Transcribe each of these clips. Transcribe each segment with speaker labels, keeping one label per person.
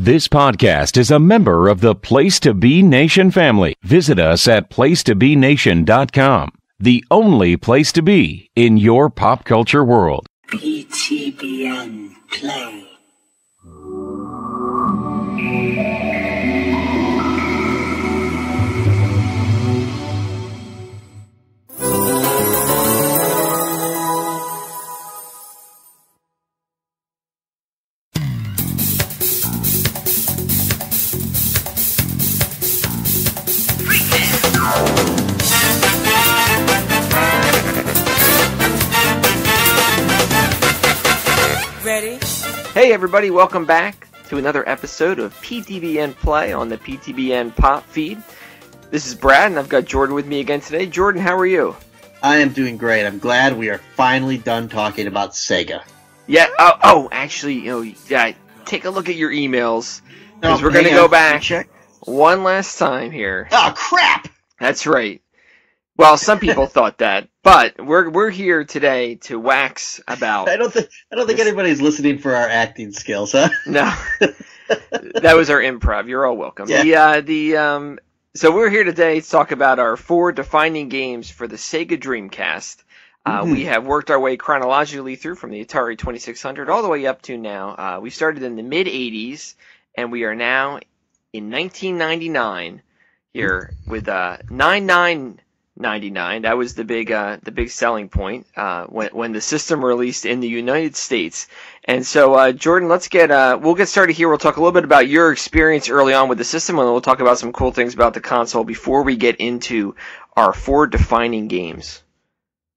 Speaker 1: This podcast is a member of the Place to Be Nation family. Visit us at placetobenation.com, the only place to be in your pop culture world.
Speaker 2: PTBN Play.
Speaker 3: Ready?
Speaker 4: Hey everybody, welcome back to another episode of PTBN Play on the PTBN Pop feed. This is Brad, and I've got Jordan with me again today. Jordan, how are you?
Speaker 5: I am doing great. I'm glad we are finally done talking about SEGA.
Speaker 4: Yeah, actually, take a look at your emails, because we're going to
Speaker 5: hang
Speaker 4: go
Speaker 5: on,
Speaker 4: back
Speaker 5: check.
Speaker 4: one last time here.
Speaker 5: Oh, crap!
Speaker 4: That's right. Well, some people thought that, but we're here today to wax about.
Speaker 5: I don't think anybody's listening for our acting skills, huh?
Speaker 4: No, that was our improv. You're all welcome.
Speaker 5: Yeah.
Speaker 4: So we're here today to talk about our 4 defining games for the SEGA Dreamcast. We have worked our way chronologically through from the Atari 2600 all the way up to now. We started in the mid 80s, and we are now in 1999 here with 99.99. That was the big selling point when the system released in the United States. And so, Jordan, we'll get started here. We'll talk a little bit about your experience early on with the system, and then we'll talk about some cool things about the console before we get into our 4 defining games.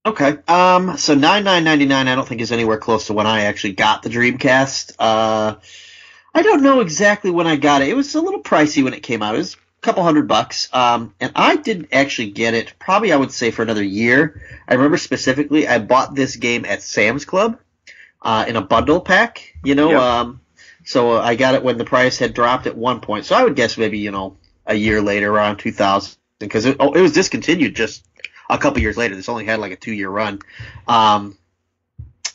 Speaker 5: Okay. So 99.99 I don't think is anywhere close to when I actually got the Dreamcast. I don't know exactly when I got it. It was a little pricey when it came out. It was couple $100, and I didn't actually get it probably, I would say, for another year. I remember specifically I bought this game at Sam's Club in a bundle pack,
Speaker 4: Yep.
Speaker 5: So I got it when the price had dropped at one point. So I would guess maybe, a year later, around 2000, because it was discontinued just a couple years later. This only had like a 2-year run.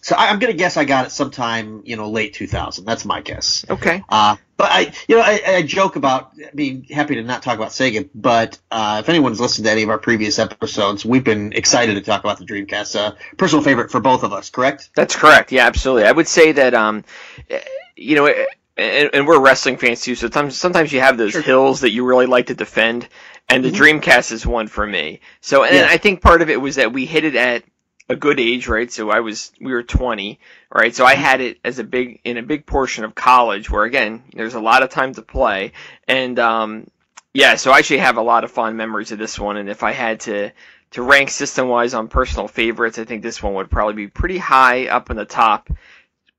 Speaker 5: So I'm going to guess I got it sometime, late 2000. That's my guess.
Speaker 4: Okay.
Speaker 5: But I joke about being happy to not talk about Sega, but if anyone's listened to any of our previous episodes, we've been excited to talk about the Dreamcast. Personal favorite for both of us, correct?
Speaker 4: That's correct. Yeah, absolutely. I would say that, and we're wrestling fans too, so sometimes you have those hills that you really like to defend, and the Dreamcast is one for me. So, and I think part of it was that we hit it at a good age, right? So we were 20, right? So I had it as a big portion of college where, again, there's a lot of time to play. And, so I actually have a lot of fond memories of this one. And if I had to rank system-wise on personal favorites, I think this one would probably be pretty high up in the top,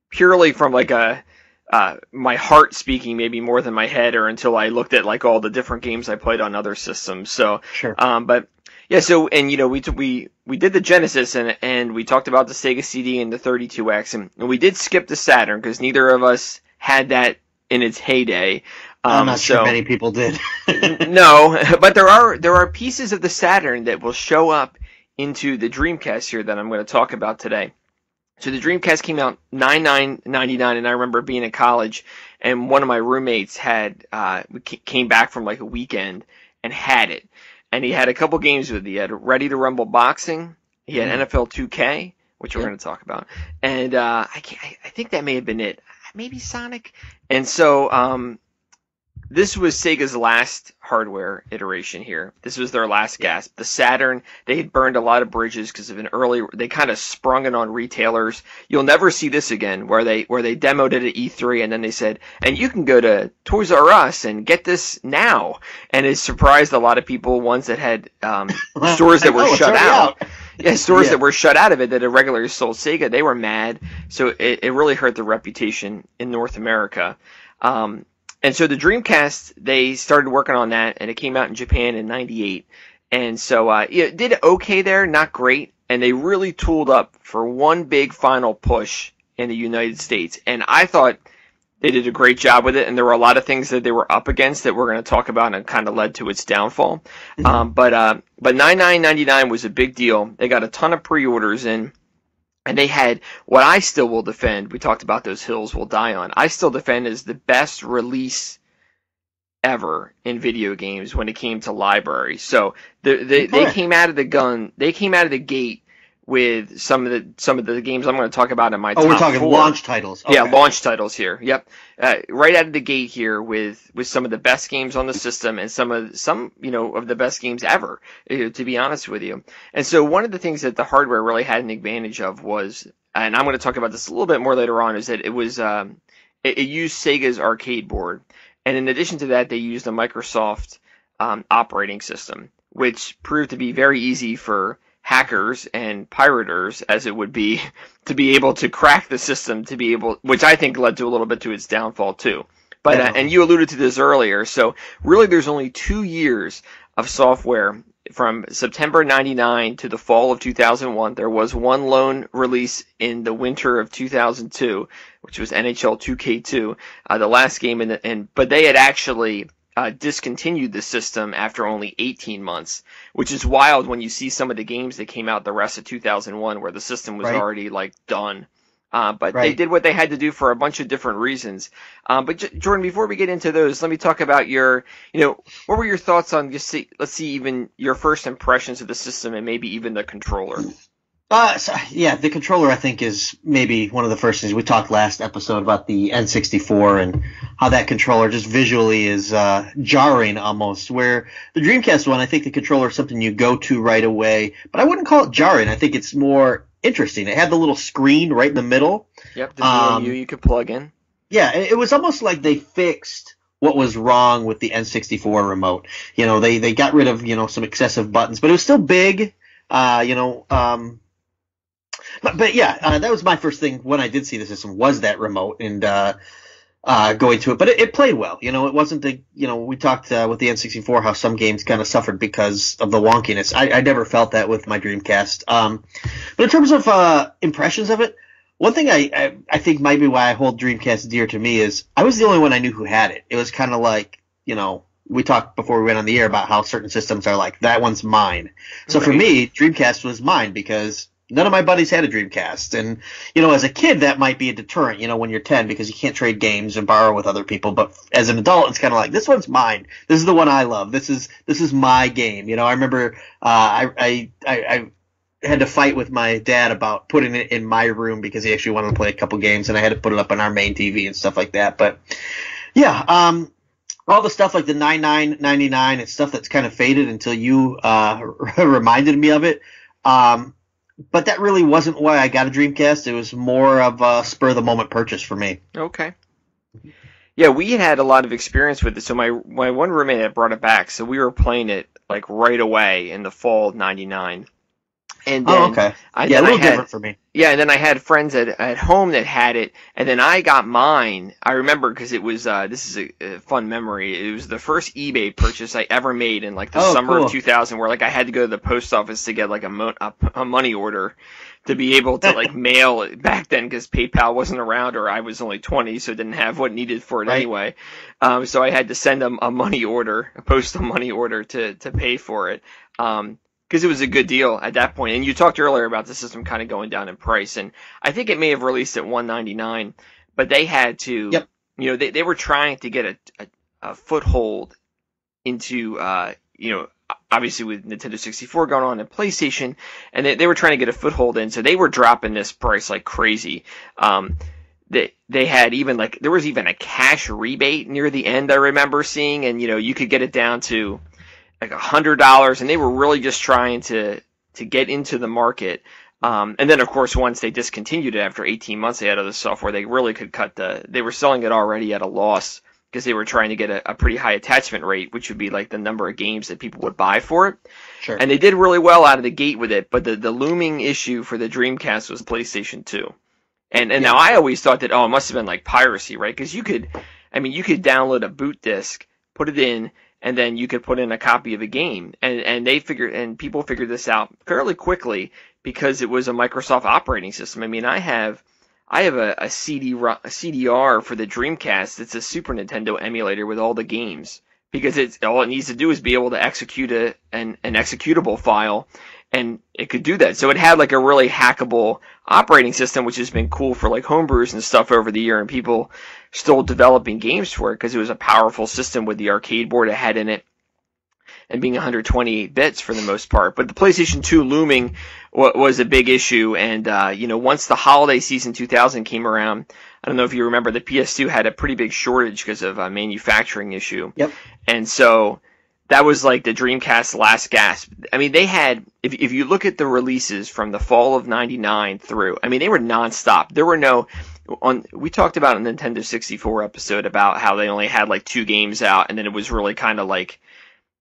Speaker 4: purely from like my heart speaking maybe more than my head, or until I looked at like all the different games I played on other systems. So,
Speaker 5: sure.
Speaker 4: Yeah, so, and we did the Genesis, and we talked about the Sega CD and the 32X, and we did skip the Saturn, because neither of us had that in its heyday.
Speaker 5: I'm not sure many people did.
Speaker 4: No, but there are pieces of the Saturn that will show up into the Dreamcast here that I'm going to talk about today. So the Dreamcast came out 99.99, and I remember being in college, and one of my roommates came back from like a weekend and had it. And he had a couple games with it. He had Ready to Rumble Boxing. He had NFL 2K, which we're going to talk about. And I think that may have been it. Maybe Sonic. And so this was Sega's last hardware iteration here. This was their last gasp. The Saturn, they had burned a lot of bridges because of they kind of sprung it on retailers. You'll never see this again, where they demoed it at E3, and then they said, and you can go to Toys R Us and get this now. And it surprised a lot of people, ones that had stores that were shut out. Yeah, stores that were shut out of it that had regularly sold Sega, they were mad. So it really hurt their reputation in North America. And so the Dreamcast, they started working on that, and it came out in Japan in 98. And so it did okay there, not great. And they really tooled up for one big final push in the United States. And I thought they did a great job with it, and there were a lot of things that they were up against that we're going to talk about, and it kind of led to its downfall. But $99.99 was a big deal. They got a ton of pre-orders in. And they had what I still will defend. We talked about those hills we'll die on. I still defend as the best release ever in video games when it came to library. So they came out of the gun. They came out of the gate with some of the games I'm going to talk about in my top
Speaker 5: we're talking
Speaker 4: 4.
Speaker 5: launch titles. Okay.
Speaker 4: Yeah, launch titles here. Yep, right out of the gate here with some of the best games on the system and some of the best games ever. To be honest with you, and so one of the things that the hardware really had an advantage of was, and I'm going to talk about this a little bit more later on, is that it was it used Sega's arcade board, and in addition to that, they used a Microsoft operating system, which proved to be very easy for hackers and pirators, as it would be, to be able to crack the system, which I think led to a little bit to its downfall too. But and you alluded to this earlier, so really there's only 2 years of software from September 99 to the fall of 2001. There was one lone release in the winter of 2002, which was NHL 2K2, the last game, but they had actually discontinued the system after only 18 months, which is wild when you see some of the games that came out the rest of 2001 where the system was already done. But they did what they had to do for a bunch of different reasons. But Jordan, before we get into those, let me talk about what were your thoughts on let's see even your first impressions of the system and maybe even the controller.
Speaker 5: The controller I think is maybe one of the first things. We talked last episode about the N64 and how that controller just visually is jarring almost, where the Dreamcast one, I think the controller is something you go to right away, but I wouldn't call it jarring. I think it's more interesting. It had the little screen right in the middle.
Speaker 4: Yep, the VMU you could plug in.
Speaker 5: Yeah, it was almost like they fixed what was wrong with the N64 remote. They got rid of, some excessive buttons, but it was still big, But that was my first thing when I did see the system, was that remote and going to it. But it played well. It wasn't we talked with the N64 how some games kind of suffered because of the wonkiness. I never felt that with my Dreamcast. But in terms of impressions of it, one thing I think might be why I hold Dreamcast dear to me is I was the only one I knew who had it. It was kind of like, we talked before we went on the air about how certain systems are like, that one's mine. So for me, Dreamcast was mine because none of my buddies had a Dreamcast. And, as a kid, that might be a deterrent, when you're 10, because you can't trade games and borrow with other people. But as an adult, it's kind of like, this one's mine. This is the one I love. This is my game. I remember I had to fight with my dad about putting it in my room because he actually wanted to play a couple games, and I had to put it up on our main TV and stuff like that. But, yeah, all the stuff like the 99.99 and stuff that's kind of faded until you reminded me of it. But that really wasn't why I got a Dreamcast. It was more of a spur-of-the-moment purchase for me.
Speaker 4: Okay. Yeah, we had a lot of experience with it. So my one roommate had brought it back, so we were playing it right away in the fall of '99. And then
Speaker 5: okay. A little different for me.
Speaker 4: Yeah, and then I had friends at home that had it, and then I got mine. I remember because it was this is a fun memory. It was the first eBay purchase I ever made in the summer of 2000, where I had to go to the post office to get a money order to be able to mail it back then, because PayPal wasn't around, or I was only 20, so didn't have what needed for it anyway. So I had to send them a money order, post a money order to pay for it. Because it was a good deal at that point. And you talked earlier about the system kind of going down in price, and I think it may have released at $199, but they had to, they were trying to get a foothold into, obviously with Nintendo 64 going on and PlayStation, and they were trying to get a foothold in, so they were dropping this price like crazy. They had even there was even a cash rebate near the end, I remember seeing, and you could get it down to $100, and they were really just trying to get into the market. And then, of course, once they discontinued it after 18 months, they had other software. They really could they were selling it already at a loss because they were trying to get a pretty high attachment rate, which would be the number of games that people would buy for it.
Speaker 5: Sure.
Speaker 4: And they did really well out of the gate with it, but the looming issue for the Dreamcast was PlayStation 2. And now I always thought that, it must have been piracy, right? Because you could download a boot disc, put it in, and then you could put in a copy of a game, and people figured this out fairly quickly because it was a Microsoft operating system. I have a CDR for the Dreamcast. It's a Super Nintendo emulator with all the games, because all it needs to do is be able to execute an executable file, and it could do that. So it had like a really hackable operating system, which has been cool for like homebrews and stuff over the year, and people still developing games for it because it was a powerful system with the arcade board it had in it, and being 128 bits for the most part. But the PlayStation 2 looming was a big issue, and once the holiday season 2000 came around, I don't know if you remember, the PS2 had a pretty big shortage because of a manufacturing issue.
Speaker 5: Yep.
Speaker 4: And so that was like the Dreamcast's last gasp. I mean, they had, if you look at the releases from the fall of '99 through, I mean, they were nonstop. There were we talked about in the Nintendo 64 episode about how they only had like 2 games out, and then it was really kind of like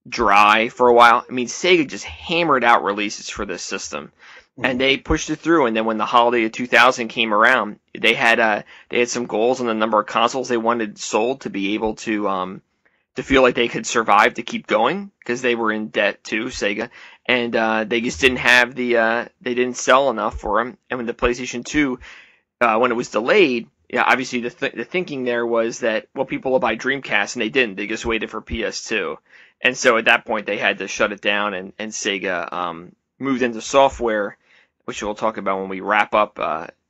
Speaker 4: dry for a while. I mean, Sega just hammered out releases for this system, and they pushed it through. And then when the holiday of 2000 came around, they had some goals on the number of consoles they wanted sold to be able to feel like they could survive, to keep going, because they were in debt too, Sega, and they just didn't have they didn't sell enough for them. And when the PlayStation 2, when it was delayed, yeah, obviously the thinking there was that, well, people will buy Dreamcast, and they didn't. They just waited for PS2. And so at that point, they had to shut it down, and Sega moved into software, which we'll talk about when we wrap up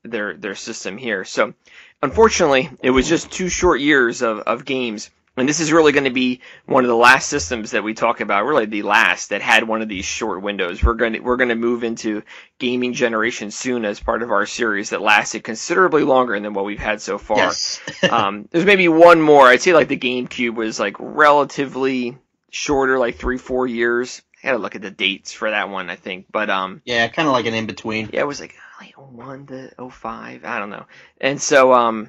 Speaker 4: their system here. So unfortunately, it was just 2 short years of games. And this is really going to be one of the last systems that we talk about, really the last, that had one of these short windows. We're going to move into gaming generation soon as part of our series that lasted considerably longer than what we've had so far.
Speaker 5: Yes.
Speaker 4: There's maybe one more. I'd say like the GameCube was like relatively shorter, like 3-4 years. I gotta look at the dates for that one, I think. But
Speaker 5: yeah, kind of like an in between.
Speaker 4: Yeah, it was like 01 to 05. I don't know. And so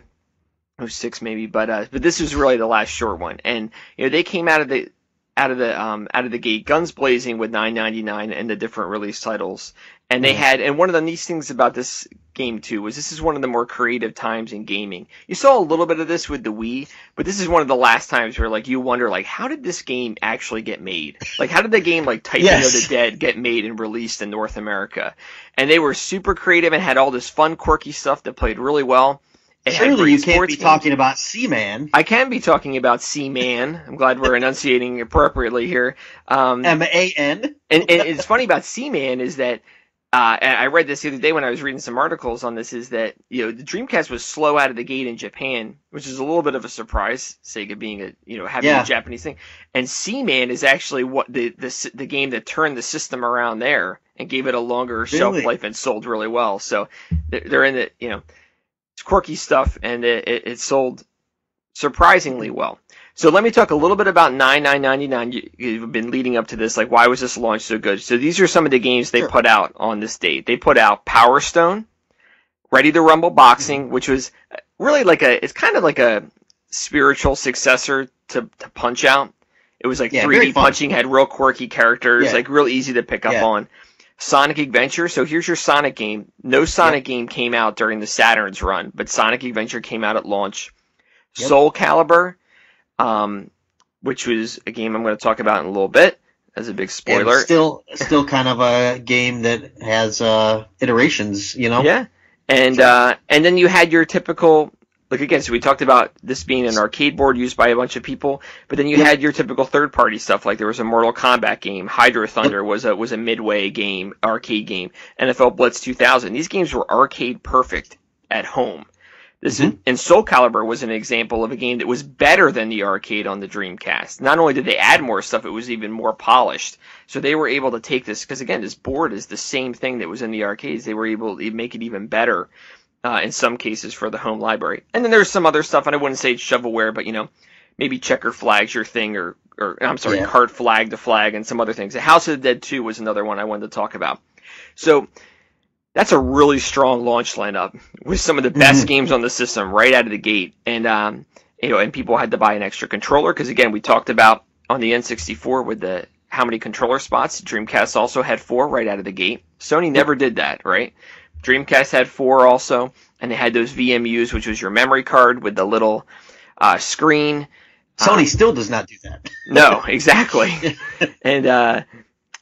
Speaker 4: 06 maybe, but this was really the last short one. And they came out of the gate guns blazing with 9.99 and the different release titles. And they had, and one of the neat things about this game too was this is one of the more creative times in gaming. You saw a little bit of this with the Wii, but this is one of the last times where like you wonder like, how did this game actually get made? Like, how did the game like Titan of the Dead get made and released in North America? And they were super creative and had all this fun, quirky stuff that played really well.
Speaker 5: Surely you can't be talking about Seaman.
Speaker 4: I can be talking about Seaman. I'm glad we're enunciating appropriately here.
Speaker 5: M-A-N.
Speaker 4: And it's funny about Seaman is that I read this the other day when I was reading some articles on this, is that the Dreamcast was slow out of the gate in Japan, which is a little bit of a surprise, Sega being having a Japanese thing. And Seaman is actually what the game that turned the system around there and gave it a longer shelf life and sold really well. So they're in the it's quirky stuff, and it sold surprisingly well. So let me talk a little bit about 9.99. You've been leading up to this, like why was this launch so good? So these are some of the games they put out on this date. They put out Power Stone, Ready to Rumble Boxing, which was really it's kind of like a spiritual successor to Punch Out. It was like 3D punching, had real quirky characters, like real easy to pick up on. Sonic Adventure. So here's your Sonic game. No Sonic game came out during the Saturn's run, but Sonic Adventure came out at launch. Soul Calibur, which was a game I'm going to talk about in a little bit as a big spoiler.
Speaker 5: And still kind of a game that has iterations,
Speaker 4: Yeah. And then you had your typical, like again, so we talked about this being an arcade board used by a bunch of people, but then you had your typical third-party stuff, like there was a Mortal Kombat game, Hydro Thunder was a midway game, arcade game, NFL Blitz 2000. These games were arcade perfect at home. And Soul Calibur was an example of a game that was better than the arcade on the Dreamcast. Not only did they add more stuff, it was even more polished. So they were able to take this, because again, this board is the same thing that was in the arcades. They were able to make it even better. In some cases for the home library. And then there's some other stuff, and I wouldn't say it's shovelware, but maybe Checker Flag's your thing, or Cart Flag to Flag, and some other things. House of the Dead 2 was another one I wanted to talk about. So that's a really strong launch lineup with some of the best games on the system right out of the gate. And and people had to buy an extra controller, because again, we talked about on the N64 with how many controller spots. Dreamcast also had 4 right out of the gate. Sony never did that, right? Dreamcast had 4 also, and they had those VMUs, which was your memory card with the little screen.
Speaker 5: Sony still does not do that.
Speaker 4: No, exactly. And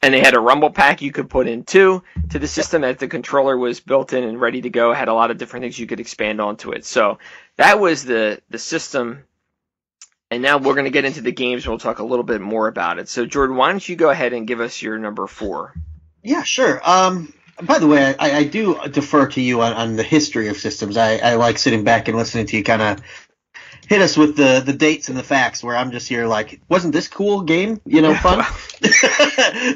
Speaker 4: they had a rumble pack you could put in too to the system, as the controller was built in and ready to go. Had a lot of different things you could expand onto it. So that was the system. And now we're going to get into the games, and we'll talk a little bit more about it. So Jordan, why don't you go ahead and give us your number 4?
Speaker 5: Yeah, sure. By the way, I do defer to you on the history of systems. I like sitting back and listening to you kind of hit us with the dates and the facts, where I'm just here like, wasn't this cool game, fun?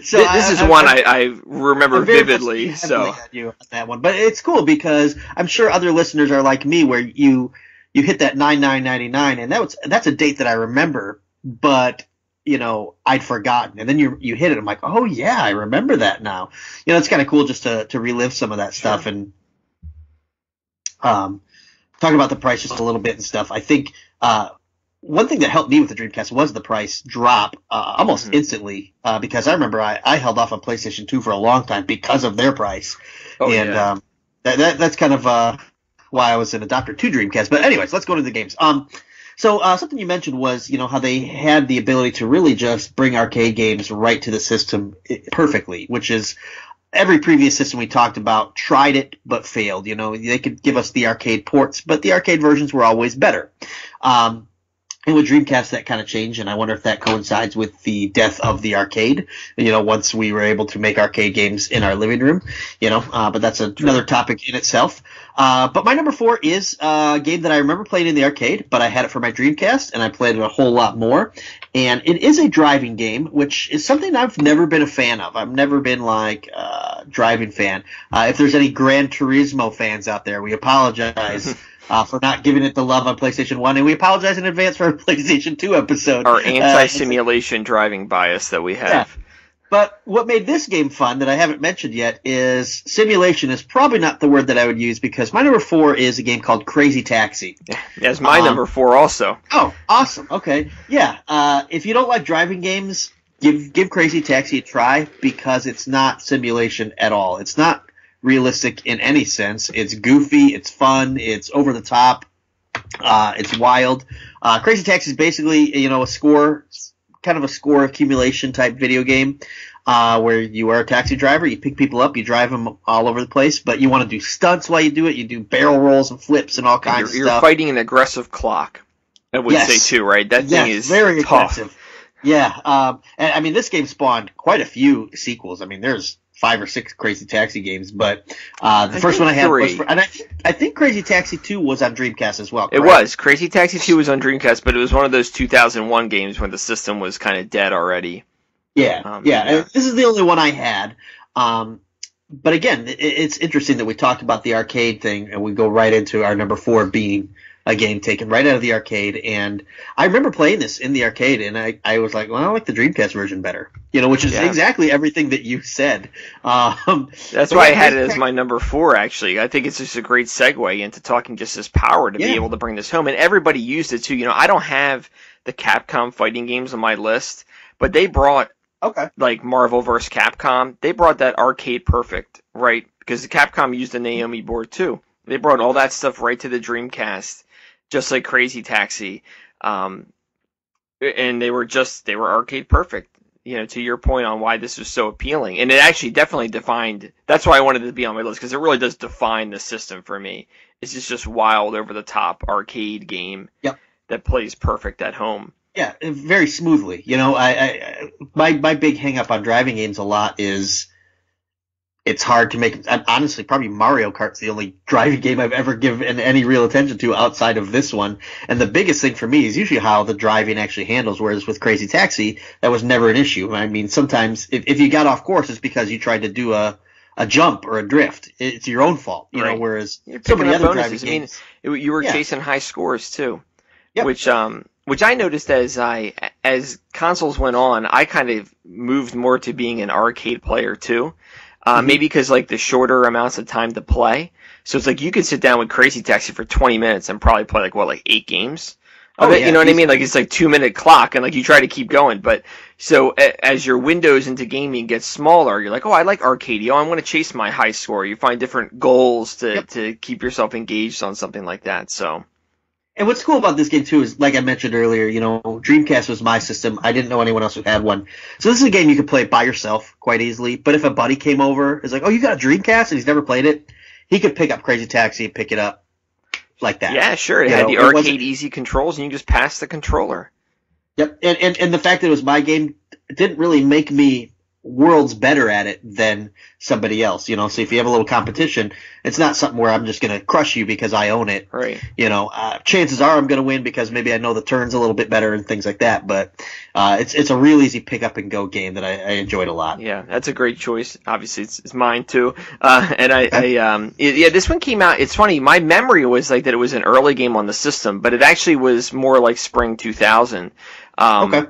Speaker 4: So this is one I remember vividly. So
Speaker 5: you on that one, but it's cool because I'm sure other listeners are like me, where you hit that 9999, and that's a date that I remember, but I'd forgotten, and then you hit it. I'm like, oh yeah, I remember that now. It's kind of cool just to relive some of that stuff.
Speaker 4: Sure.
Speaker 5: And talking about the price just a little bit and stuff. I think one thing that helped me with the Dreamcast was the price drop almost instantly, because I remember I held off on PlayStation 2 for a long time because of their price. That's kind of why I was an adopter to Dreamcast. But anyways, let's go to the games. So something you mentioned was, how they had the ability to really just bring arcade games right to the system perfectly, which is every previous system we talked about tried it but failed. They could give us the arcade ports, but the arcade versions were always better. And with Dreamcast, that kind of changed, and I wonder if that coincides with the death of the arcade, once we were able to make arcade games in our living room, but that's another topic in itself. But my number 4 is a game that I remember playing in the arcade, but I had it for my Dreamcast, and I played it a whole lot more. And it is a driving game, which is something I've never been a fan of. I've never been like a driving fan. If there's any Gran Turismo fans out there, we apologize. For not giving it the love on PlayStation 1, and we apologize in advance for our PlayStation 2 episode.
Speaker 4: Our anti-simulation driving bias that we have.
Speaker 5: Yeah. But what made this game fun that I haven't mentioned yet is simulation is probably not the word that I would use, because my number 4 is a game called Crazy Taxi.
Speaker 4: That's my number 4 also.
Speaker 5: Oh, awesome. Okay. Yeah. If you don't like driving games, give Crazy Taxi a try, because it's not simulation at all. It's not realistic in any sense. It's goofy, it's fun, it's over the top, it's wild. Crazy Taxi is basically, a score accumulation type video game, where you are a taxi driver, you pick people up, you drive them all over the place, but you want to do stunts while you do it. You do barrel rolls and flips and all kinds of stuff.
Speaker 4: You're fighting an aggressive clock, I would say too, right? That thing is
Speaker 5: very
Speaker 4: tough.
Speaker 5: aggressive. Yeah, and I mean, this game spawned quite a few sequels. I mean, there's 5 or 6 Crazy Taxi games, but the first one I had was and I think Crazy Taxi 2 was on Dreamcast as well. Correct?
Speaker 4: It was. Crazy Taxi 2 was on Dreamcast, but it was one of those 2001 games when the system was kind of dead already.
Speaker 5: Yeah. This is the only one I had. But again, it's interesting that we talked about the arcade thing, and we go right into our number 4 being a game taken right out of the arcade. And I remember playing this in the arcade, and I was like, well, I like the Dreamcast version better, which is exactly everything that you said.
Speaker 4: That's why I had it as my number 4, actually. I think it's just a great segue into talking just this power to be able to bring this home. And everybody used it too. I don't have the Capcom fighting games on my list, but they brought like Marvel vs. Capcom. They brought that arcade perfect, right? Because the Capcom used the Naomi board too. They brought all that stuff right to the Dreamcast, just like Crazy Taxi. And they were arcade perfect, to your point on why this was so appealing. And it actually definitely defined, that's why I wanted it to be on my list, because it really does define the system for me. It's just wild, over the top arcade game that plays perfect at home.
Speaker 5: Yeah, very smoothly. My big hang up on driving games a lot is it's hard to make. Honestly, probably Mario Kart's the only driving game I've ever given any real attention to outside of this one. And the biggest thing for me is usually how the driving actually handles, whereas with Crazy Taxi, that was never an issue. I mean, sometimes if you got off course, it's because you tried to do a jump or a drift. It's your own fault,
Speaker 4: right.
Speaker 5: Whereas
Speaker 4: so many other driving games, you were chasing high scores too, which I noticed as consoles went on, I kind of moved more to being an arcade player too. Maybe because the shorter amounts of time to play. So it's you could sit down with Crazy Taxi for 20 minutes and probably play 8 games. You know what I mean? It's 2-minute clock, and you try to keep going. But so as your windows into gaming get smaller, you're like, oh, I like arcade. I'm going to chase my high score. You find different goals to keep yourself engaged on something like that. So.
Speaker 5: And what's cool about this game, too, is, like I mentioned earlier, Dreamcast was my system. I didn't know anyone else who had one. So this is a game you could play by yourself quite easily. But if a buddy came over, it's like, oh, you got a Dreamcast? And he's never played it? He could pick up Crazy Taxi and pick it up like that.
Speaker 4: Yeah, sure. It had the arcade easy controls, and you just pass the controller.
Speaker 5: Yep. And the fact that it was my game didn't really make me worlds better at it than somebody else, you know. So if you have a little competition, it's not something where I'm just going to crush you because I own it.
Speaker 4: Right.
Speaker 5: You know, chances are I'm going to win because maybe I know the turns a little bit better and things like that. But it's a real easy pick up and go game that I enjoyed a lot.
Speaker 4: Yeah, that's a great choice. Obviously, it's mine too. And this one came out. It's funny. My memory was like that it was an early game on the system, but it actually was more like spring 2000. Okay.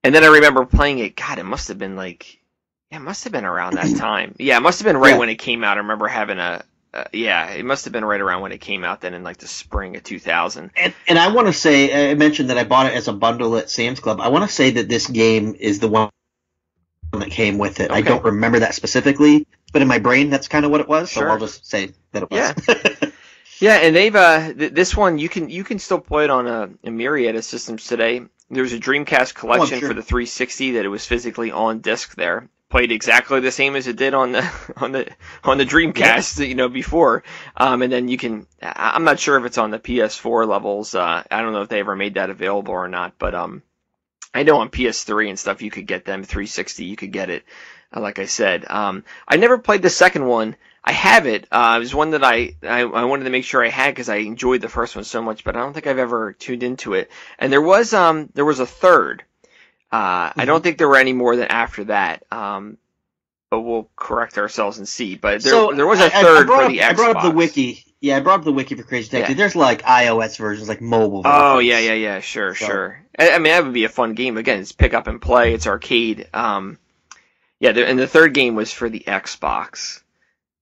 Speaker 4: And then I remember playing it. God, it must have been around that time. Yeah, it must have been right when it came out. I remember having it must have been right around when it came out then in like the spring of 2000.
Speaker 5: And I want to say, I mentioned that I bought it as a bundle at Sam's Club. I want to say that this game is the one that came with it. Okay. I don't remember that specifically, but in my brain, that's kind of what it was. Sure. So I'll just say that it was.
Speaker 4: Yeah. Yeah, and they've this one you can still play it on a myriad of systems today. There was a Dreamcast collection for the 360 that it was physically on disc there. Played exactly the same as it did on the Dreamcast, you know, before. And then you can, I'm not sure if it's on the PS4 levels. I don't know if they ever made that available or not, but I know on PS3 and stuff you could get them. 360 you could get it. Like I said, I never played the second one. I have it. It was one that I wanted to make sure I had because I enjoyed the first one so much, but I don't think I've ever tuned into it. And there was a third. I don't think there were any more than after that. But we'll correct ourselves and see. But there was a third for the Xbox.
Speaker 5: I brought up the wiki. Yeah, I brought up the wiki for Crazy Taxi. Yeah. There's like iOS versions, like mobile versions.
Speaker 4: Oh yeah. Sure. I mean, that would be a fun game. Again, it's pick up and play. It's arcade. And the third game was for the Xbox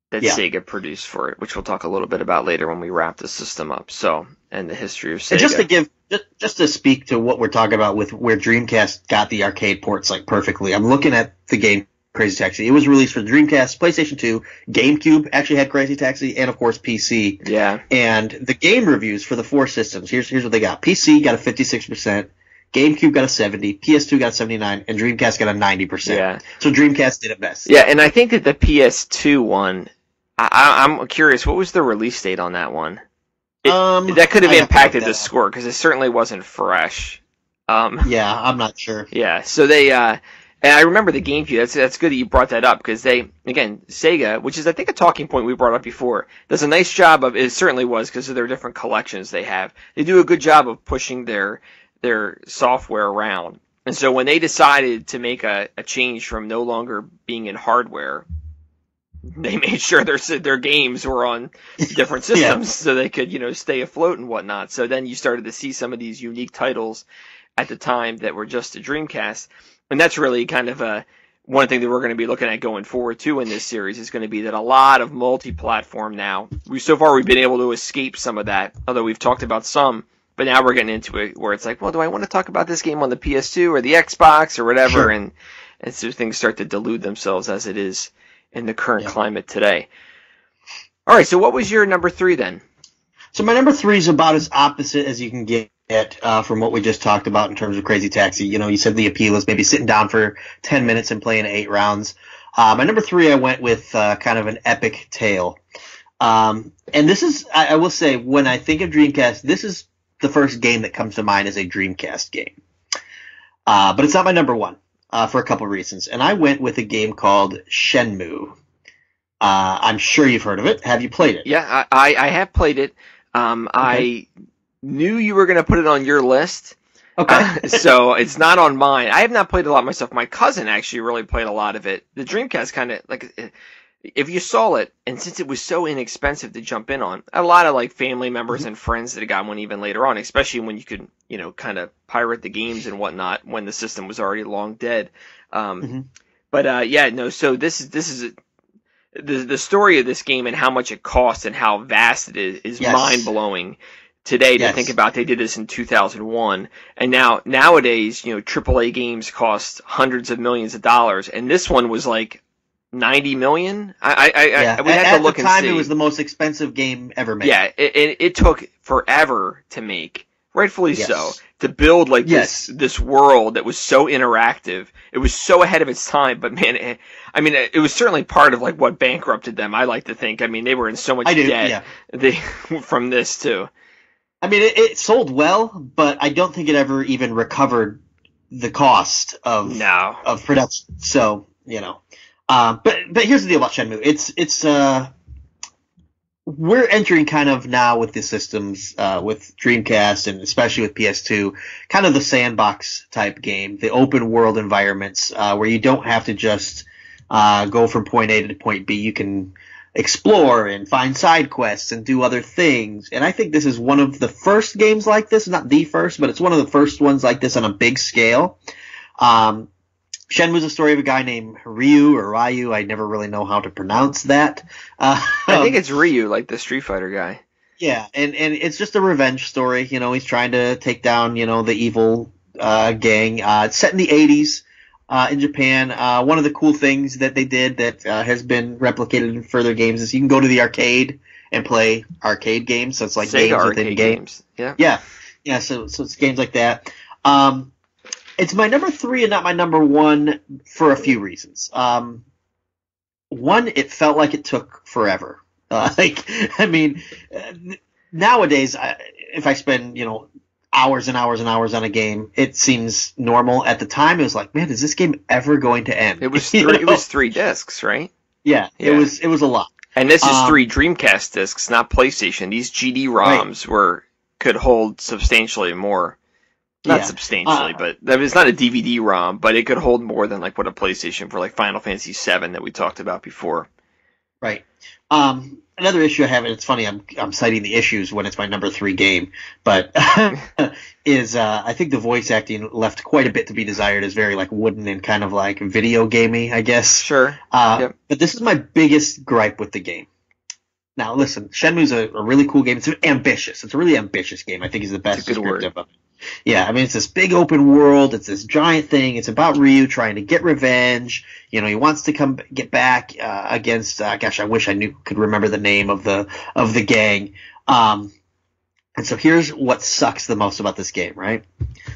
Speaker 4: that Sega produced for it, which we'll talk a little bit about later when we wrap the system up. So, and the history of Sega.
Speaker 5: And just to speak to what we're talking about with where Dreamcast got the arcade ports like perfectly. I'm looking at the game Crazy Taxi. It was released for the Dreamcast, PlayStation 2, GameCube actually had Crazy Taxi, and of course PC.
Speaker 4: Yeah.
Speaker 5: And the game reviews for the four systems. Here's what they got. PC got a 56%. GameCube got a 70, PS2 got a 79, and Dreamcast got a 90%. Yeah. So Dreamcast did it best.
Speaker 4: Yeah, and I think that the PS2 one, I'm curious, what was the release date on that one? That could have impacted the score, because it certainly wasn't fresh.
Speaker 5: Yeah, I'm not sure.
Speaker 4: Yeah, so they, and I remember the GameCube, that's good that you brought that up, because Sega, which is I think a talking point we brought up before, does a nice job of, it certainly was, because of their different collections they have, they do a good job of pushing their software around. And so when they decided to make a change from no longer being in hardware, they made sure their games were on different systems so they could, stay afloat and whatnot. So then you started to see some of these unique titles at the time that were just a Dreamcast. And that's really kind of one thing that we're going to be looking at going forward too in this series is going to be that a lot of multi-platform now. So far we've been able to escape some of that, although we've talked about some. But now we're getting into it where it's like, well, do I want to talk about this game on the PS2 or the Xbox or whatever? Sure. And so things start to delude themselves as it is in the current climate today. All right, so what was your number 3 then?
Speaker 5: So my number 3 is about as opposite as you can get from what we just talked about in terms of Crazy Taxi. You said the appeal is maybe sitting down for 10 minutes and playing 8 rounds. My number 3, I went with kind of an epic tale. And this is, I will say, when I think of Dreamcast, this is the first game that comes to mind as a Dreamcast game. But it's not my number 1 for a couple reasons. And I went with a game called Shenmue. I'm sure you've heard of it. Have you played it?
Speaker 4: Yeah, I have played it. Okay. I knew you were going to put it on your list. Okay. So it's not on mine. I have not played a lot myself. My cousin actually really played a lot of it. The Dreamcast kind of, like, if you saw it, and since it was so inexpensive to jump in on, a lot of like family members and friends that got one even later on, especially when you could, kind of pirate the games and whatnot when the system was already long dead. So this is the story of this game and how much it costs and how vast it is mind blowing. Today to think about, they did this in 2001, and nowadays, AAA games cost hundreds of millions of dollars, and this one was like 90 million. We had to look and see. At the time,
Speaker 5: it was the most expensive game ever made.
Speaker 4: Yeah, it took forever to make, rightfully so, to build this world that was so interactive. It was so ahead of its time, but man, it was certainly part of like what bankrupted them. I like to think. they were in so much debt from this too.
Speaker 5: It sold well, but I don't think it ever even recovered the cost of production. So But here's the deal about Shenmue. It's we're entering kind of now with the systems, with Dreamcast and especially with PS2, kind of the sandbox type game, the open world environments, where you don't have to just go from point A to point B. You can explore and find side quests and do other things. And I think this is one of the first games like this, not the first, but it's one of the first ones like this on a big scale. Shenmue's a story of a guy named Ryu. I never really know how to pronounce that.
Speaker 4: I think it's Ryu, like the Street Fighter guy.
Speaker 5: Yeah, and it's just a revenge story. He's trying to take down, the evil gang. It's set in the 80s in Japan. One of the cool things that they did that has been replicated in further games is you can go to the arcade and play arcade games. So it's like
Speaker 4: SEGA
Speaker 5: games within games. Yeah. So it's games like that. It's my number 3 and not my number 1 for a few reasons. One, it felt like it took forever. Nowadays, if I spend, hours and hours and hours on a game, it seems normal. At the time, it was like, man, is this game ever going to end?
Speaker 4: It was it was 3 discs, right?
Speaker 5: Yeah, it was a lot.
Speaker 4: And this is 3 Dreamcast discs, not PlayStation. These GD-ROMs could hold substantially more. Not substantially, but it's not a DVD-ROM, but it could hold more than like what a PlayStation for like Final Fantasy VII that we talked about before.
Speaker 5: Right. Another issue I have, and it's funny, I'm citing the issues when it's my number 3 game, but is I think the voice acting left quite a bit to be desired. Is very like wooden and kind of like video gamey, I guess.
Speaker 4: Sure.
Speaker 5: But this is my biggest gripe with the game. Now, listen, Shenmue's a really cool game. It's ambitious. It's a really ambitious game. I think is the best descriptive of it. Yeah, it's this big open world. It's this giant thing. It's about Ryu trying to get revenge. He wants to get back against. Gosh, I wish I could remember the name of the gang. And so here's what sucks the most about this game, right?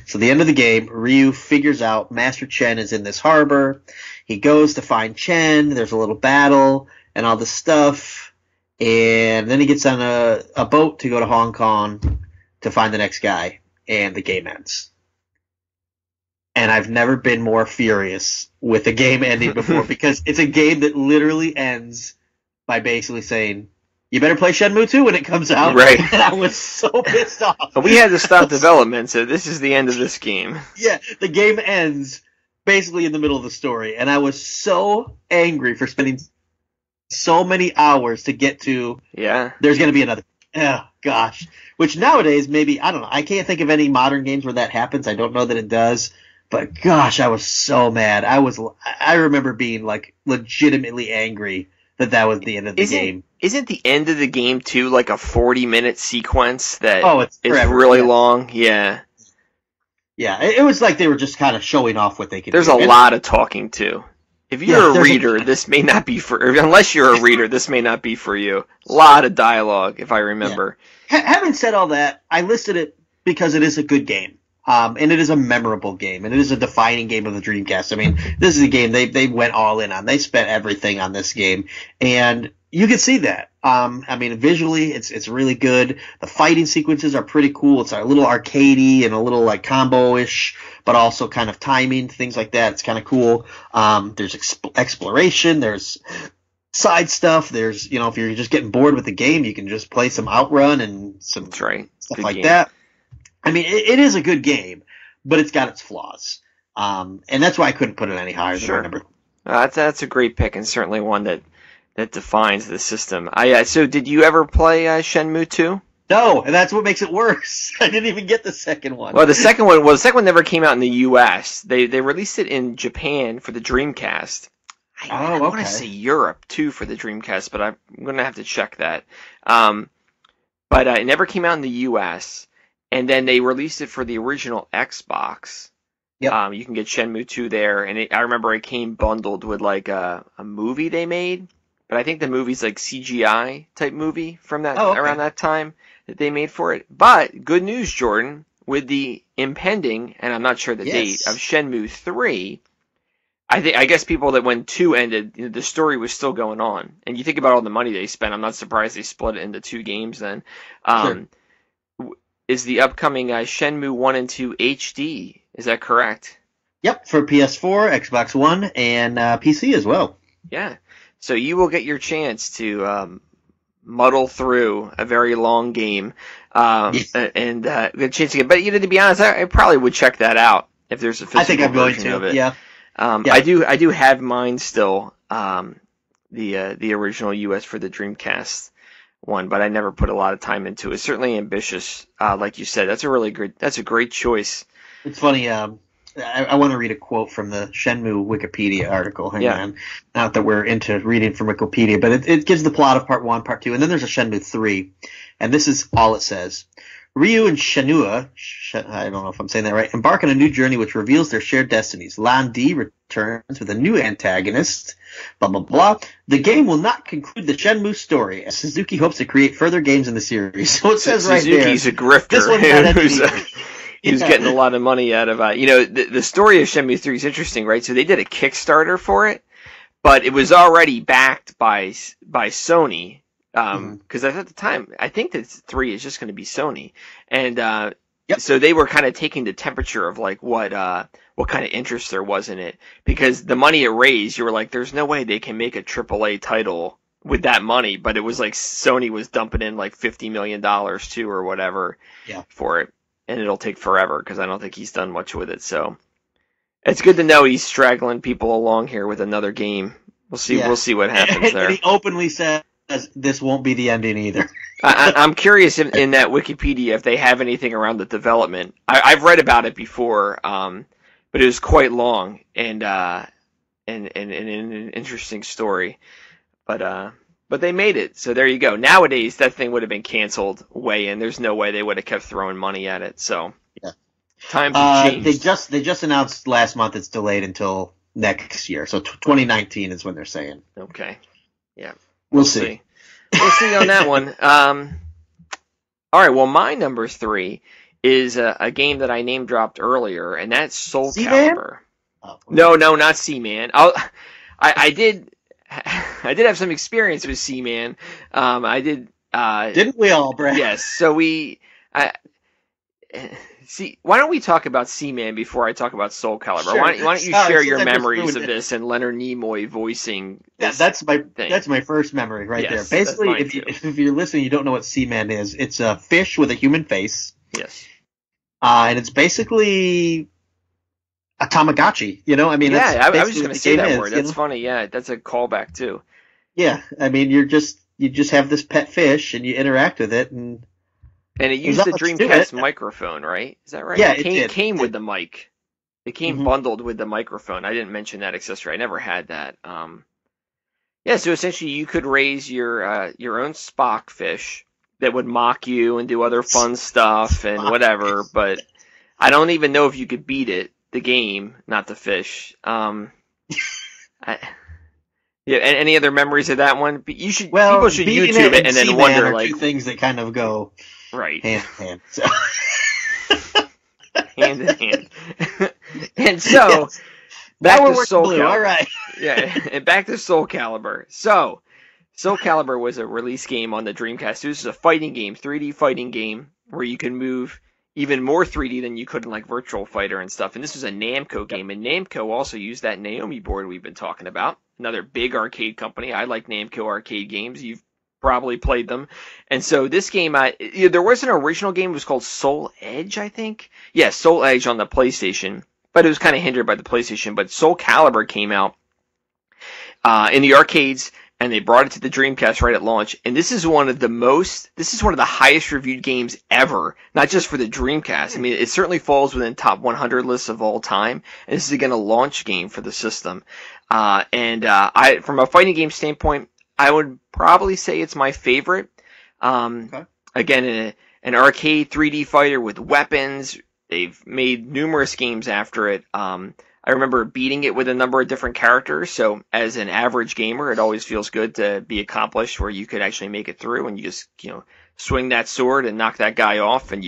Speaker 5: So the end of the game, Ryu figures out Master Chen is in this harbor. He goes to find Chen. There's a little battle and all this stuff, and then he gets on a boat to go to Hong Kong to find the next guy. And the game ends. And I've never been more furious with a game ending before, because it's a game that literally ends by basically saying, you better play Shenmue 2 when it comes out.
Speaker 4: Right.
Speaker 5: And I was so pissed off.
Speaker 4: We had to stop development, so this is the end of this game.
Speaker 5: Yeah, the game ends basically in the middle of the story. And I was so angry for spending so many hours to get to, there's going to be another. Oh, gosh. Which nowadays, maybe, I don't know. I can't think of any modern games where that happens. I don't know that it does. But, gosh, I was so mad. I remember being, like, legitimately angry that was the end of the game.
Speaker 4: Isn't the end of the game, too, like a 40-minute sequence that
Speaker 5: it's
Speaker 4: really long? Yeah.
Speaker 5: Yeah, it was like they were just kind of showing off what they could do.
Speaker 4: There's a lot of talking, too. If you're a reader, this may not be unless you're a reader, this may not be for you. A lot of dialogue, if I remember.
Speaker 5: Yeah. Having said all that, I listed it because it is a good game. And it is a memorable game, and it is a defining game of the Dreamcast. This is a game they went all in on. They spent everything on this game, and you can see that. Visually, it's really good. The fighting sequences are pretty cool. It's a little arcadey and a little like combo-ish, but also kind of timing, things like that. It's kind of cool. There's exploration. There's side stuff. There's, if you're just getting bored with the game, you can just play some Outrun and some stuff
Speaker 4: good
Speaker 5: like
Speaker 4: game.
Speaker 5: that. It is a good game, but it's got its flaws. And that's why I couldn't put it any higher than my number.
Speaker 4: That's a great pick, and certainly one that defines the system. So did you ever play Shenmue 2?
Speaker 5: No, and that's what makes it worse. I didn't even get the second one.
Speaker 4: Well, the second one never came out in the U.S. They released it in Japan for the Dreamcast. I want to say Europe, too, for the Dreamcast, but I'm going to have to check that. But it never came out in the U.S., and then they released it for the original Xbox. Yep. You can get Shenmue 2 there, and I remember it came bundled with like a movie they made, but I think the movie's like CGI type movie from around that time that they made for it. But good news, Jordan, with the impending, and I'm not sure the date, of Shenmue 3, I guess people that when 2 ended, the story was still going on. And you think about all the money they spent, I'm not surprised they split it into 2 games then. Sure. Is the upcoming Shenmue 1 and 2 HD. Is that correct?
Speaker 5: Yep, for PS4, Xbox One, and PC as well.
Speaker 4: Yeah. So you will get your chance to muddle through a very long game, and get a chance to get. But to be honest, I probably would check that out if there's a physical
Speaker 5: I think I'm going
Speaker 4: version of
Speaker 5: to.
Speaker 4: it.
Speaker 5: Yeah.
Speaker 4: I do have mine still, the original US for the Dreamcast one, but I never put a lot of time into it. It's certainly ambitious, like you said. That's a great choice.
Speaker 5: It's funny. I want to read a quote from the Shenmue Wikipedia article. Hang on. Not that we're into reading from Wikipedia, but it gives the plot of Part 1, Part 2, and then there's a Shenmue 3. And this is all it says. Ryu and Shenmue, I don't know if I'm saying that right, embark on a new journey which reveals their shared destinies. Lan Di returns with a new antagonist, blah, blah, blah. The game will not conclude the Shenmue story, as Suzuki hopes to create further games in the series. So it says right there.
Speaker 4: Suzuki's a grifter.
Speaker 5: This one's not
Speaker 4: He's getting a lot of money out of it. The story of Shenmue 3 is interesting, right? So they did a Kickstarter for it, but it was already backed by Sony, because at the time, I think that 3 is just going to be Sony. And so they were kind of taking the temperature of like what kind of interest there was in it, because the money it raised, you were like, there's no way they can make a AAA title with that money, but it was like Sony was dumping in like $50 million too or whatever for it. And it'll take forever because I don't think he's done much with it. So it's good to know he's straggling people along here with another game. We'll see. Yeah. We'll see what happens there.
Speaker 5: And he openly says this won't be the ending either.
Speaker 4: I'm curious in that Wikipedia if they have anything around the development. I've read about it before, but it was quite long and an interesting story. But they made it, so there you go. Nowadays, that thing would have been canceled way in. There's no way they would have kept throwing money at it. So, time to change.
Speaker 5: They just announced last month it's delayed until next year. So 2019 is when they're saying.
Speaker 4: Okay, yeah,
Speaker 5: we'll see.
Speaker 4: We'll see on that one. All right. Well, my number 3 is a game that I name dropped earlier, and that's Soul Calibur. Oh, okay. No, not Seaman. I did have some experience with Seaman. I did.
Speaker 5: Didn't we all, Brad?
Speaker 4: Yes. So see. Why don't we talk about Seaman before I talk about Soul Calibur?
Speaker 5: Sure.
Speaker 4: Why don't you share your memories of this and Leonard Nimoy voicing?
Speaker 5: Yeah, that's my first memory right there. Basically, if you're listening, you don't know what Seaman is. It's a fish with a human face.
Speaker 4: Yes.
Speaker 5: And it's basically a Tamagotchi, I mean,
Speaker 4: I was just going to say that word. That's funny. Yeah, that's a callback too.
Speaker 5: Yeah, I mean, you just have this pet fish and you interact with it, and
Speaker 4: it used the Dreamcast microphone, right? Is that right?
Speaker 5: Yeah,
Speaker 4: it came with the mic. It came bundled with the microphone. I didn't mention that accessory. I never had that. So essentially, you could raise your own Spock fish that would mock you and do other fun stuff and whatever. But I don't even know if you could beat it. The game, not the fish. Any other memories of that one? But people should YouTube it and then wonder like
Speaker 5: two things that kind of go
Speaker 4: right
Speaker 5: hand in hand. So.
Speaker 4: Hand in hand. And so back to Soul Calibur.
Speaker 5: All right.
Speaker 4: And back to Soul Calibur. So Soul Calibur was a release game on the Dreamcast. This is a fighting game, 3D fighting game where you can move even more 3D than you could in like Virtua Fighter and stuff. And this was a Namco game, and Namco also used that Naomi board we've been talking about. Another big arcade company. I like Namco arcade games. You've probably played them. And so this game, there was an original game. It was called Soul Edge, I think. Yeah, Soul Edge on the PlayStation, but it was kind of hindered by the PlayStation. But Soul Calibur came out in the arcades, and they brought it to the Dreamcast right at launch. And this is one of the highest reviewed games ever, not just for the Dreamcast. I mean, it certainly falls within top 100 lists of all time. And this is again a launch game for the system. From a fighting game standpoint, I would probably say it's my favorite. Okay. Again, an arcade 3D fighter with weapons. They've made numerous games after it. I remember beating it with a number of different characters, so as an average gamer, it always feels good to be accomplished where you could actually make it through and you just, swing that sword and knock that guy off and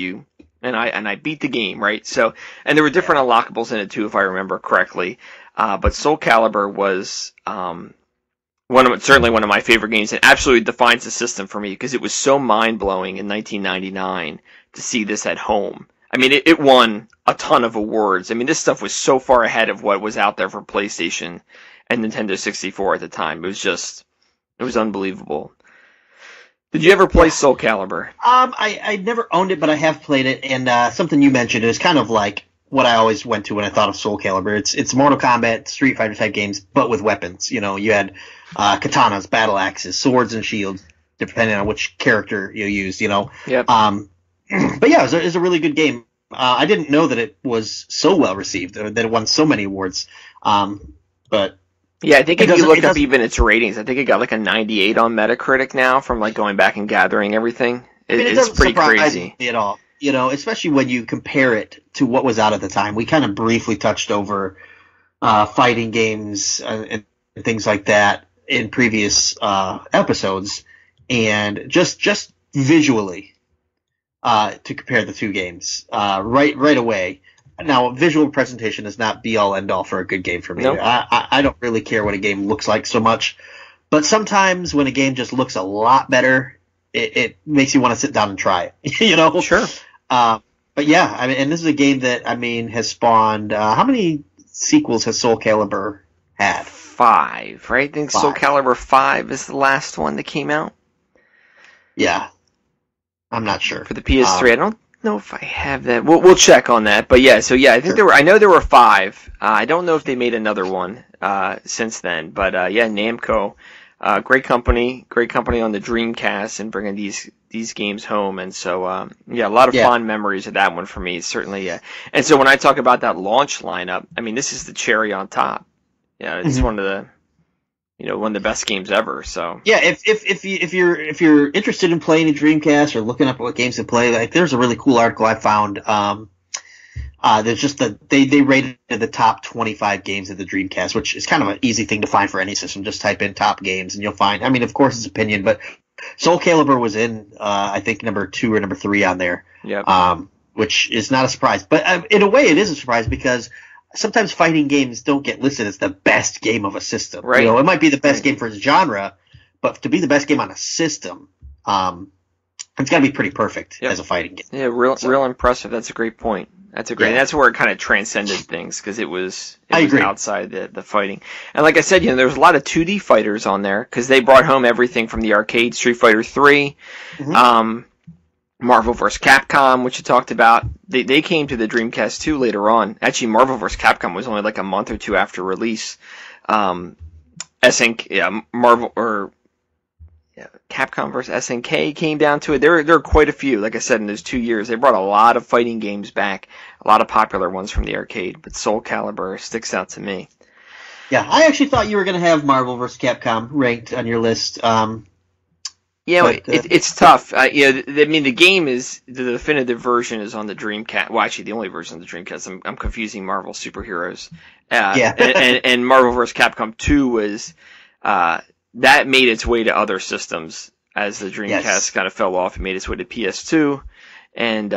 Speaker 4: I beat the game, right? So, and there were different unlockables in it too, if I remember correctly. But Soul Calibur was, certainly one of my favorite games and absolutely defines the system for me because it was so mind-blowing in 1999 to see this at home. I mean, it won a ton of awards. I mean, this stuff was so far ahead of what was out there for PlayStation and Nintendo 64 at the time. It was unbelievable. Did you ever play Soul Calibur?
Speaker 5: I never owned it, but I have played it, and something you mentioned is kind of like what I always went to when I thought of Soul Calibur. It's Mortal Kombat, Street Fighter type games, but with weapons. You know, you had katanas, battle axes, swords, and shields, depending on which character you used. You know.
Speaker 4: Yep.
Speaker 5: But yeah, it was a really good game. I didn't know that it was so well received, or that it won so many awards. But
Speaker 4: yeah, I think if you look up even its ratings, I think it got like a 98 on Metacritic now from like going back and gathering everything. It's pretty crazy.
Speaker 5: At all. You know, especially when you compare it to what was out at the time. We kind of briefly touched over fighting games and things like that in previous episodes, and just visually to compare the two games right away. Now, visual presentation is not be all end all for a good game for me.
Speaker 4: Nope.
Speaker 5: I don't really care what a game looks like so much, but sometimes when a game just looks a lot better, it makes you want to sit down and try it. You know,
Speaker 4: sure.
Speaker 5: But yeah, I mean, and this is a game that has spawned. How many sequels has Soul Calibur had?
Speaker 4: 5, right? I think 5. Soul Calibur 5 is the last one that came out.
Speaker 5: Yeah, I'm not sure
Speaker 4: for the PS3. I don't know if I have that. We'll check on that. But yeah, so yeah, I think I know there were 5. I don't know if they made another one since then. But yeah, Namco, great company on the Dreamcast and bringing these games home. And so yeah, a lot of fond memories of that one for me, certainly. And so when I talk about that launch lineup, I mean, this is the cherry on top. Yeah, it's one of the best games ever. So
Speaker 5: yeah, if you're interested in playing a Dreamcast or looking up what games to play, like there's a really cool article I found. There's just they rated the top 25 games of the Dreamcast, which is kind of an easy thing to find for any system. Just type in top games and you'll find. I mean, of course, it's opinion, but Soul Calibur was in I think number 2 or number 3 on there.
Speaker 4: Yeah.
Speaker 5: Which is not a surprise, but in a way, it is a surprise because sometimes fighting games don't get listed as the best game of a system.
Speaker 4: Right.
Speaker 5: You know, it might be the best game for its genre, but to be the best game on a system, it's got to be pretty perfect as a fighting game.
Speaker 4: Yeah, real impressive. That's a great point. That's that's where it kind of transcended things because it was outside the fighting. And like I said, there was a lot of 2D fighters on there because they brought home everything from the arcade, Street Fighter 3. Mm-hmm. Marvel vs. Capcom, which you talked about, they came to the Dreamcast 2 later on. Actually, Marvel vs. Capcom was only like a month or two after release. Capcom vs. SNK came down to it. There are quite a few. Like I said, in those 2 years, they brought a lot of fighting games back, a lot of popular ones from the arcade. But Soul Calibur sticks out to me.
Speaker 5: Yeah, I actually thought you were going to have Marvel vs. Capcom ranked on your list.
Speaker 4: Yeah, but, it's tough. I mean, the game the definitive version is on the Dreamcast. Well, actually, the only version of the Dreamcast. I'm confusing Marvel superheroes. And Marvel vs. Capcom 2 was that made its way to other systems as the Dreamcast kind of fell off. It made its way to PS2, and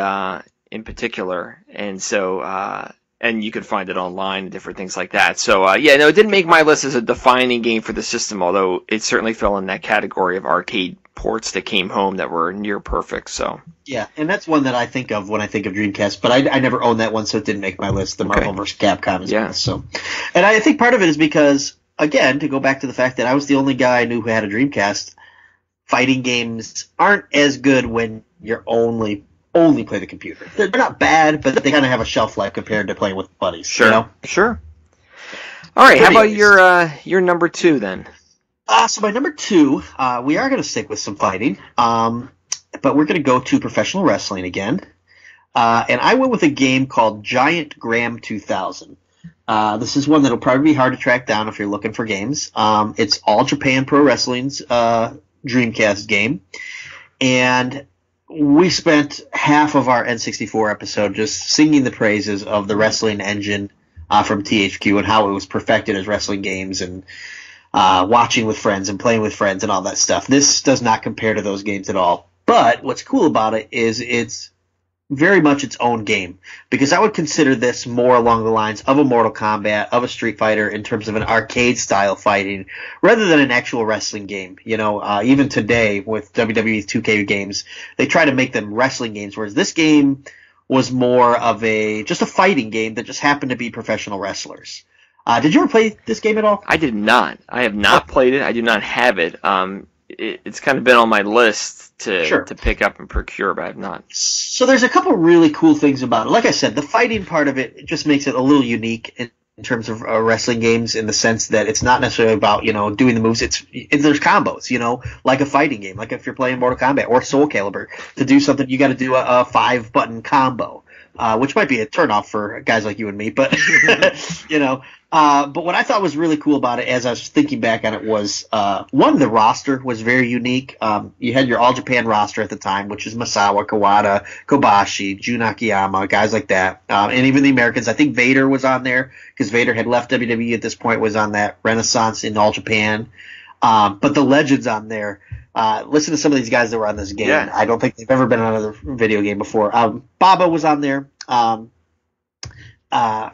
Speaker 4: in particular, and so. And you could find it online and different things like that. So, it didn't make my list as a defining game for the system, although it certainly fell in that category of arcade ports that came home that were near perfect. So
Speaker 5: yeah, and that's one that I think of when I think of Dreamcast, but I never owned that one, so it didn't make my list, the Marvel vs. Capcom as well. So, and I think part of it is because, again, to go back to the fact that I was the only guy I knew who had a Dreamcast, fighting games aren't as good when you're only play the computer. They're not bad, but they kind of have a shelf life compared to playing with buddies.
Speaker 4: Sure,
Speaker 5: you know?
Speaker 4: Sure. All right, how about your number 2 then?
Speaker 5: So my number 2, we are going to stick with some fighting, but we're going to go to professional wrestling again. And I went with a game called Giant Graham 2000. This is one that'll probably be hard to track down if you're looking for games. It's All Japan Pro Wrestling's Dreamcast game, and we spent half of our N64 episode just singing the praises of the wrestling engine from THQ and how it was perfected as wrestling games and watching with friends and playing with friends and all that stuff. This does not compare to those games at all. But what's cool about it is it's very much its own game, because I would consider this more along the lines of a Mortal Kombat, of a Street Fighter, in terms of an arcade-style fighting, rather than an actual wrestling game. Even today with WWE 2K games, they try to make them wrestling games, whereas this game was more of just a fighting game that just happened to be professional wrestlers. Did you ever play this game at all?
Speaker 4: I did not. I have not played it. I do not have it. It's kind of been on my list to pick up and procure, but I have not.
Speaker 5: So there's a couple really cool things about it. Like I said, the fighting part of it just makes it a little unique in terms of wrestling games, in the sense that it's not necessarily about, doing the moves. There's combos, like a fighting game, like if you're playing Mortal Kombat or Soul Calibur. To do something, you got to do a 5-button combo, which might be a turnoff for guys like you and me, but but what I thought was really cool about it, as I was thinking back on it, was one, the roster was very unique. You had your All Japan roster at the time, which is Misawa, Kawada, Kobashi, Jun Akiyama, guys like that, and even the Americans. I think Vader was on there because Vader had left WWE at this point, was on that Renaissance in All Japan. But the legends on there. Listen to some of these guys that were on this game.
Speaker 4: Yeah.
Speaker 5: I don't think they've ever been on another video game before. Baba was on there.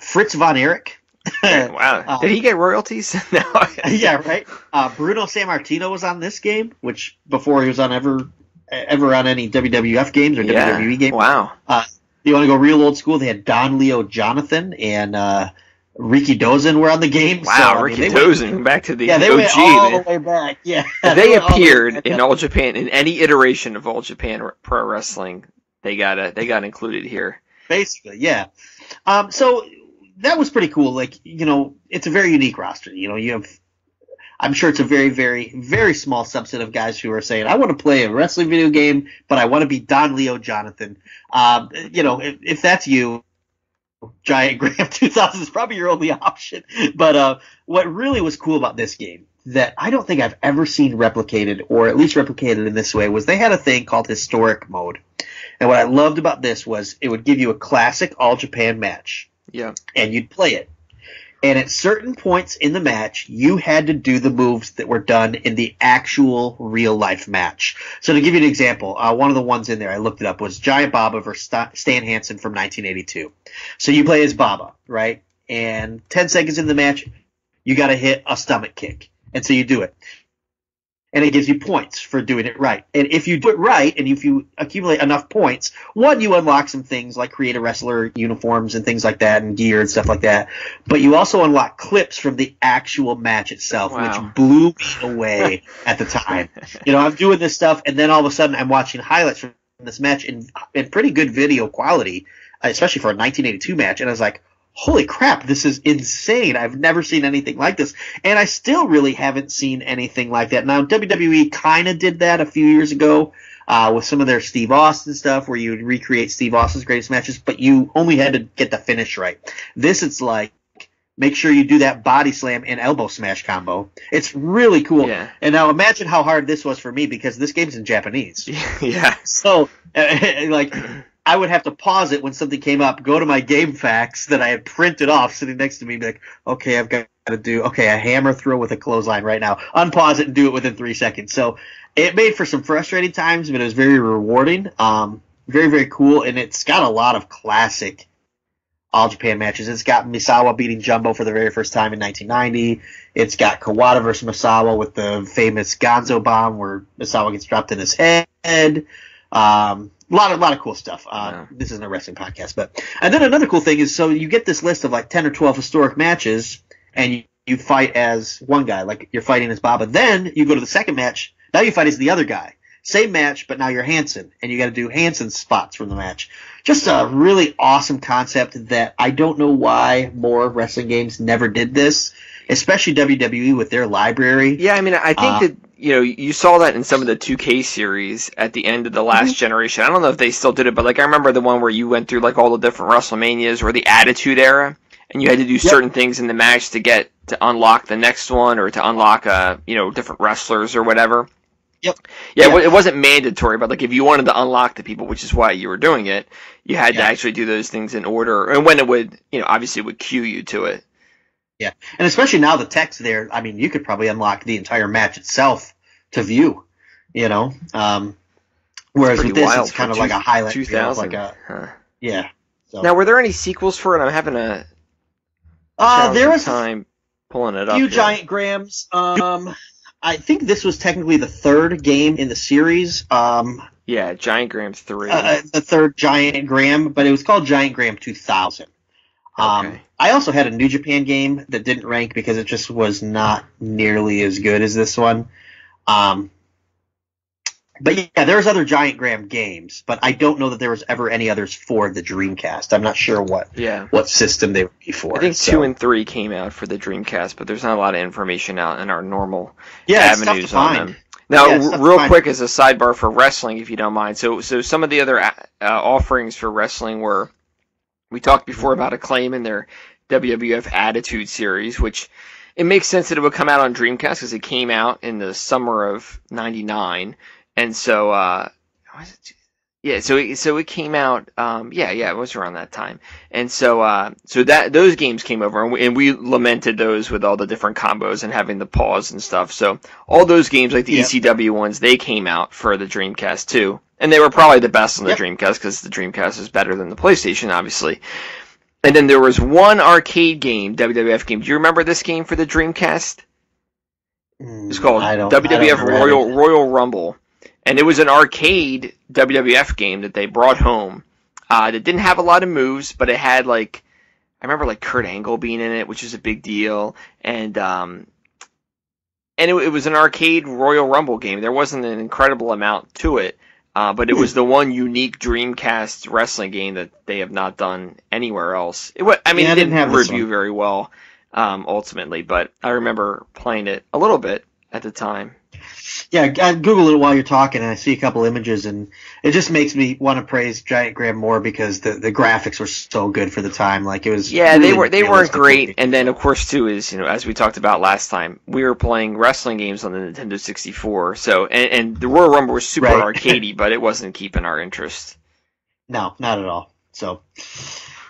Speaker 5: Fritz von Erich.
Speaker 4: Wow. Did he get royalties? No.
Speaker 5: Yeah, right. Bruno Sammartino was on this game, which before he was on ever on any WWF games or WWE games.
Speaker 4: Wow.
Speaker 5: You want to go real old school? They had Don Leo Jonathan and Ricky Dozen were on the game.
Speaker 4: Wow,
Speaker 5: so,
Speaker 4: Ricky Dozen, back to the
Speaker 5: they
Speaker 4: OG.
Speaker 5: went all the way back. Yeah,
Speaker 4: they appeared in All Japan, in any iteration of All Japan Pro Wrestling. They got included here.
Speaker 5: Basically, yeah. So that was pretty cool. Like, it's a very unique roster. You have, I'm sure it's a very, very, very small subset of guys who are saying, I want to play a wrestling video game, but I want to be Don Leo Jonathan. If that's you, Giant Graham 2000 is probably your only option. But what really was cool about this game that I don't think I've ever seen replicated, or at least replicated in this way, was they had a thing called Historic Mode. And what I loved about this was it would give you a classic All Japan match.
Speaker 4: Yeah. And
Speaker 5: you'd play it. And at certain points in the match, you had to do the moves that were done in the actual real-life match. So to give you an example, one of the ones in there, I looked it up, was Giant Baba versus Stan Hansen from 1982. So you play as Baba, right? And 10 seconds in the match, you got to hit a stomach kick. And so you do it. And it gives you points for doing it right. And if you do it right, and if you accumulate enough points, one, you unlock some things like create a wrestler uniforms and things like that, and gear and stuff like that. But you also unlock clips from the actual match itself, which blew me away at the time. I'm doing this stuff, and then all of a sudden I'm watching highlights from this match in pretty good video quality, especially for a 1982 match, and I was like, holy crap, this is insane. I've never seen anything like this. And I still really haven't seen anything like that. Now, WWE kind of did that a few years ago with some of their Steve Austin stuff, where you would recreate Steve Austin's greatest matches, but you only had to get the finish right. This, it's like, make sure you do that body slam and elbow smash combo. It's really cool.
Speaker 4: Yeah.
Speaker 5: And now imagine how hard this was for me, because this game's in Japanese.
Speaker 4: Yeah.
Speaker 5: So, I would have to pause it when something came up, go to my game facts that I had printed off sitting next to me, and be like, okay, I've got to do, a hammer throw with a clothesline right now. Unpause it and do it within 3 seconds. So it made for some frustrating times, but it was very rewarding. Very, very cool, and it's got a lot of classic All Japan matches. It's got Misawa beating Jumbo for the very first time in 1990. It's got Kawada versus Misawa with the famous Gonzo bomb where Misawa gets dropped in his head. A lot of cool stuff. This isn't a wrestling podcast, and then another cool thing is, so you get this list of like 10 or 12 historic matches, and you fight as one guy, like you're fighting as Baba. Then you go to the second match. Now you fight as the other guy. Same match, but now you're Hansen, and you got to do Hansen's spots from the match. Just a really awesome concept that I don't know why more wrestling games never did this, especially WWE with their library.
Speaker 4: Yeah, I mean, I think that, you saw that in some of the 2K series at the end of the last generation. I don't know if they still did it, but I remember the one where you went through all the different WrestleManias or the Attitude Era, and you had to do certain things in the match to unlock the next one, or to unlock different wrestlers or whatever.
Speaker 5: Yep.
Speaker 4: Yeah, it wasn't mandatory, but if you wanted to unlock the people, which is why you were doing it, you had to actually do those things in order, and when it would, obviously it would cue you to it.
Speaker 5: Yeah, and especially now the text there, I mean, you could probably unlock the entire match itself to view, whereas with this, it's kind of like a highlight.
Speaker 4: 2000.
Speaker 5: Yeah. So.
Speaker 4: Now, were there any sequels for it? I'm having a
Speaker 5: there was
Speaker 4: time pulling it up.
Speaker 5: A few Giant Grahams. I think this was technically the third game in the series.
Speaker 4: Yeah, Giant Graham 3.
Speaker 5: The third Giant Graham, but it was called Giant Graham 2000.
Speaker 4: Okay.
Speaker 5: I also had a New Japan game that didn't rank because it just was not nearly as good as this one. But yeah, there was other Giant Graham games, but I don't know that there was ever any others for the Dreamcast. I'm not sure what system they would be for.
Speaker 4: I think 2 and 3 came out for the Dreamcast, but there's not a lot of information out in our normal avenues on them. Now, real quick as a sidebar for wrestling, if you don't mind. So some of the other offerings for wrestling were, we talked before about Acclaim and their WWF Attitude Series, which it makes sense that it would come out on Dreamcast because it came out in the summer of '99. And so, so it came out, it was around that time. And so those games came over, and we lamented those with all the different combos and having the pause and stuff. So all those games, like the ECW ones, they came out for the Dreamcast too. And they were probably the best on the Dreamcast because the Dreamcast is better than the PlayStation, obviously. And then there was one arcade game, WWF game. Do you remember this game for the Dreamcast? It's called WWF Royal Rumble. And it was an arcade WWF game that they brought home that didn't have a lot of moves, but it had, like, I remember, like, Kurt Angle being in it, which was a big deal. And it was an arcade Royal Rumble game. There wasn't an incredible amount to it, but it was the one unique Dreamcast wrestling game that they have not done anywhere else. It didn't review very well ultimately, but I remember playing it a little bit at the time.
Speaker 5: Yeah, I Google it while you're talking, and I see a couple images, and it just makes me want to praise Giant Graham more because the graphics were so good for the time. Like, it was
Speaker 4: they weren't great, and then of course too is, as we talked about last time, we were playing wrestling games on the Nintendo 64. So and the Royal Rumble was super arcadey, but it wasn't keeping our interest.
Speaker 5: No, not at all. So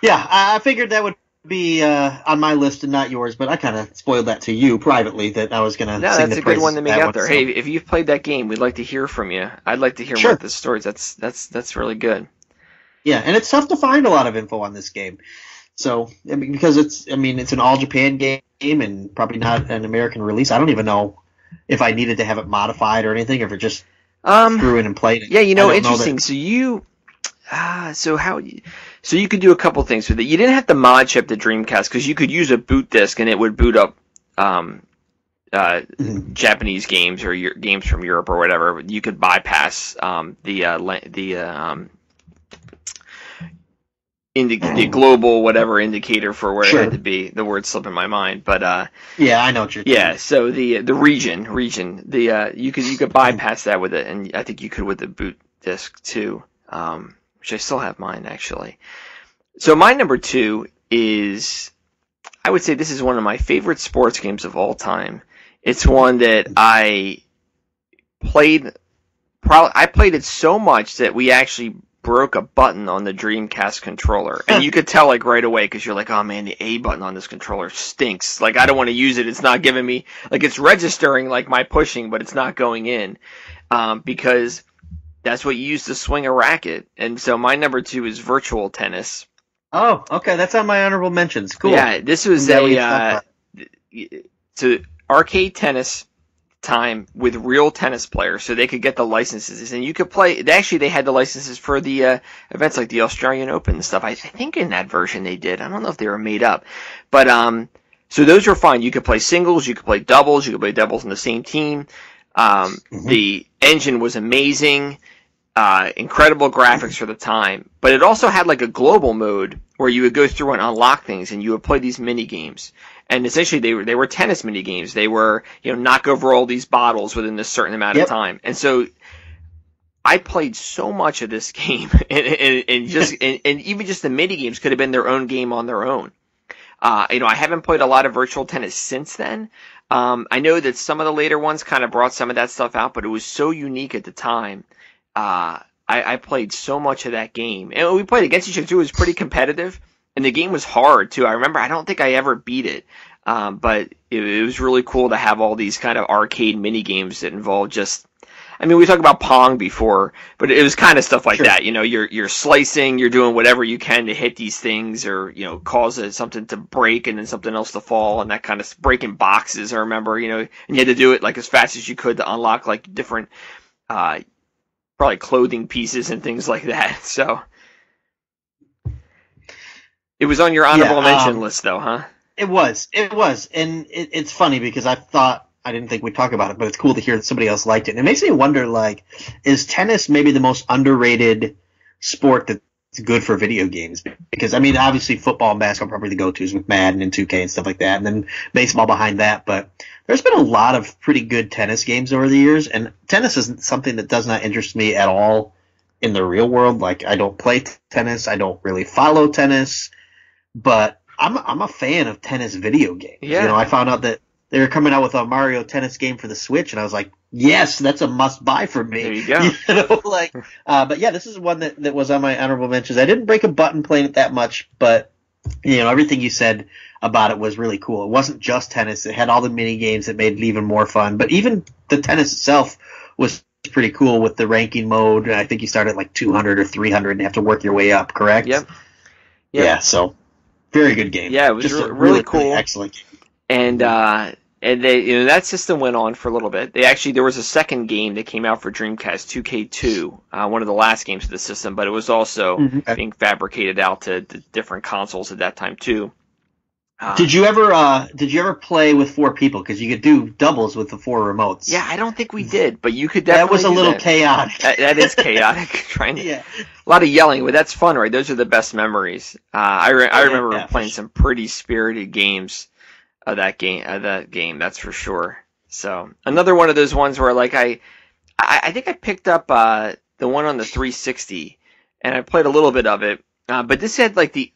Speaker 5: yeah, I figured that would be on my list and not yours, but I kind of spoiled that to you privately that I was going to sing
Speaker 4: that's a good one to make out there. Hey, if you've played that game, we'd like to hear from you. I'd like to hear more of the stories. That's really good.
Speaker 5: Yeah, and it's tough to find a lot of info on this game. So, because it's an all Japan game and probably not an American release. I don't even know if I needed to have it modified or anything, if it just threw in and played it.
Speaker 4: Yeah, interesting. So you could do a couple things with it. You didn't have to mod chip the Dreamcast because you could use a boot disk and it would boot up Japanese games or games from Europe or whatever. You could bypass the global whatever indicator for where it had to be. The word's slipping my mind, but
Speaker 5: yeah, I know what you're saying.
Speaker 4: Yeah, so the region, you could bypass that with it, and I think you could with the boot disk too. Which I still have mine, actually. So my number 2 is, I would say this is one of my favorite sports games of all time. It's one that I played it so much that we actually broke a button on the Dreamcast controller. And you could tell, like, right away, because you're like, oh man, the A button on this controller stinks. Like, I don't want to use it. It's not giving me, like, it's registering, like, my pushing, but it's not going in. Because that's what you use to swing a racket. And so my number 2 is Virtual Tennis.
Speaker 5: Oh, okay. That's on my honorable mentions. Cool.
Speaker 4: Yeah, this was arcade tennis time with real tennis players, so they could get the licenses. And you could play. Actually, they had the licenses for the events like the Australian Open and stuff. I think in that version they did. I don't know if they were made up. But so those were fine. You could play singles. You could play doubles. You could play doubles in the same team. The engine was amazing. Incredible graphics for the time, but it also had like a global mode where you would go through and unlock things, and you would play these mini games. And essentially, they were tennis mini games. They were knock over all these bottles within a certain amount of time. And so I played so much of this game, and even just the mini games could have been their own game on their own. I haven't played a lot of Virtual Tennis since then. I know that some of the later ones kind of brought some of that stuff out, but it was so unique at the time. I played so much of that game, and we played against each other too. It was pretty competitive, and the game was hard too. I remember, I don't think I ever beat it, but it was really cool to have all these kind of arcade mini games that involved just. I mean, we talked about Pong before, but it was kind of stuff like that. You're slicing, you're doing whatever you can to hit these things, or cause something to break and then something else to fall, and that kind of breaking boxes. I remember, and you had to do it like as fast as you could to unlock like different. probably clothing pieces and things like that. So it was on your honorable mention list, though, huh?
Speaker 5: It was, and it's funny because I didn't think we'd talk about it, but it's cool to hear that somebody else liked it. And it makes me wonder, like, is tennis maybe the most underrated sport that's good for video games? Because, I mean, obviously football and basketball are probably the go-tos with Madden and 2K and stuff like that, and then baseball behind that. But there's been a lot of pretty good tennis games over the years, and tennis isn't something that does not interest me at all in the real world. Like, I don't play tennis. I don't really follow tennis, but I'm a fan of tennis video games.
Speaker 4: Yeah.
Speaker 5: You know, I found out that they were coming out with a Mario Tennis game for the Switch, and I was like, yes, that's a must-buy for me.
Speaker 4: There you go.
Speaker 5: You know, like, but yeah, this is one that was on my honorable mentions. I didn't break a button playing it that much, but, you know, everything you said about it was really cool. It wasn't just tennis. It had all the mini games that made it even more fun. But even the tennis itself was pretty cool with the ranking mode. I think you start at like 200 or 300 and have to work your way up, correct?
Speaker 4: Yep.
Speaker 5: Yeah, so very good game.
Speaker 4: Yeah, it was
Speaker 5: just
Speaker 4: really cool.
Speaker 5: Really excellent game.
Speaker 4: And they, you know, that system went on for a little bit. There was a second game that came out for Dreamcast, 2K2, one of the last games of the system, but it was also being fabricated out to different consoles at that time too.
Speaker 5: Did you ever play with 4 people? Because you could do doubles with the 4 remotes.
Speaker 4: Yeah, I don't think we did, but you could definitely.
Speaker 5: That was a little chaotic.
Speaker 4: That is chaotic. Trying to, a lot of yelling, but that's fun, right? Those are the best memories. I remember playing some pretty spirited games of that game. That's for sure. So another one of those ones where, like, I think I picked up the one on the 360, and I played a little bit of it. But this had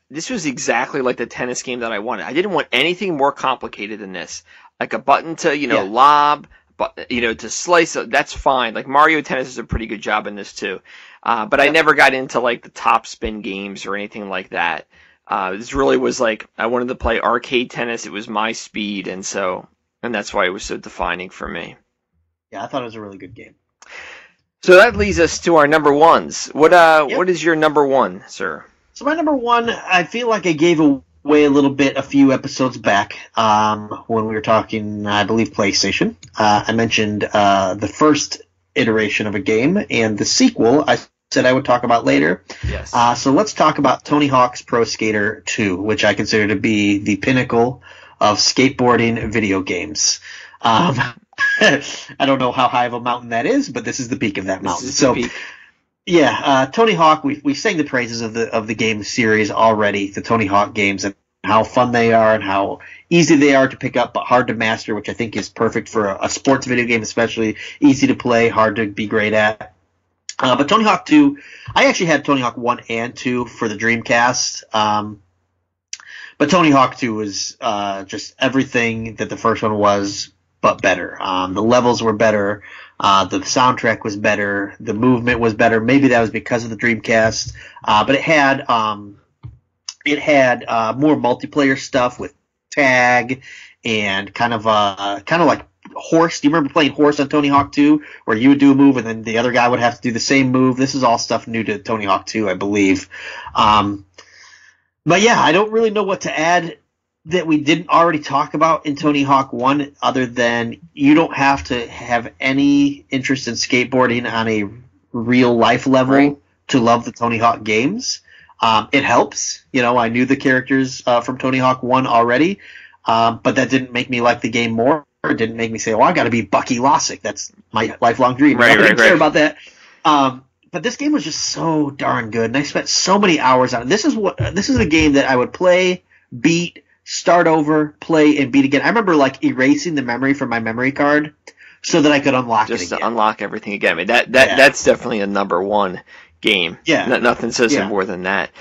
Speaker 4: this was exactly like the tennis game that I wanted. I didn't want anything more complicated than this. Like a button to, lob, but, to slice. That's fine. Like Mario Tennis does a pretty good job in this too. But I never got into like the top spin games or anything like that. This really was like, I wanted to play arcade tennis. It was my speed. And that's why it was so defining for me.
Speaker 5: Yeah, I thought it was a really good game.
Speaker 4: So that leads us to our number ones. What is your number one, sir?
Speaker 5: So my number one, I feel like I gave away a little bit a few episodes back when we were talking, I believe, PlayStation. I mentioned the first iteration of a game, and the sequel I said I would talk about later.
Speaker 4: Yes.
Speaker 5: So let's talk about Tony Hawk's Pro Skater 2, which I consider to be the pinnacle of skateboarding video games. I don't know how high of a mountain that is, but this is the peak of that mountain. So, yeah, Tony Hawk. We sang the praises of the game series already. The Tony Hawk games and how fun they are and how easy they are to pick up, but hard to master, which I think is perfect for a sports video game, especially easy to play, hard to be great at. But Tony Hawk 2, I actually had Tony Hawk 1 and 2 for the Dreamcast. But Tony Hawk 2 was just everything that the first one was, but better. The levels were better. The soundtrack was better. The movement was better. Maybe that was because of the Dreamcast. But it had more multiplayer stuff with tag and kind of like Horse. Do you remember playing Horse on Tony Hawk 2, where you would do a move and then the other guy would have to do the same move? This is all stuff new to Tony Hawk 2, I believe. But yeah, I don't really know what to add that we didn't already talk about in Tony Hawk 1, other than you don't have to have any interest in skateboarding on a real life level to love the Tony Hawk games. It helps. I knew the characters from Tony Hawk 1 already, but that didn't make me like the game more. It didn't make me say, I got to be Bucky Lossick. That's my lifelong dream. I didn't care about that. But this game was just so darn good, and I spent so many hours on it. This is a game that I would play, beat, start over, play, and beat again. I remember erasing the memory from my memory card so that I could unlock it again. Just to
Speaker 4: unlock everything again. I mean, that's definitely a number one game.
Speaker 5: Yeah.
Speaker 4: Nothing says it more than that.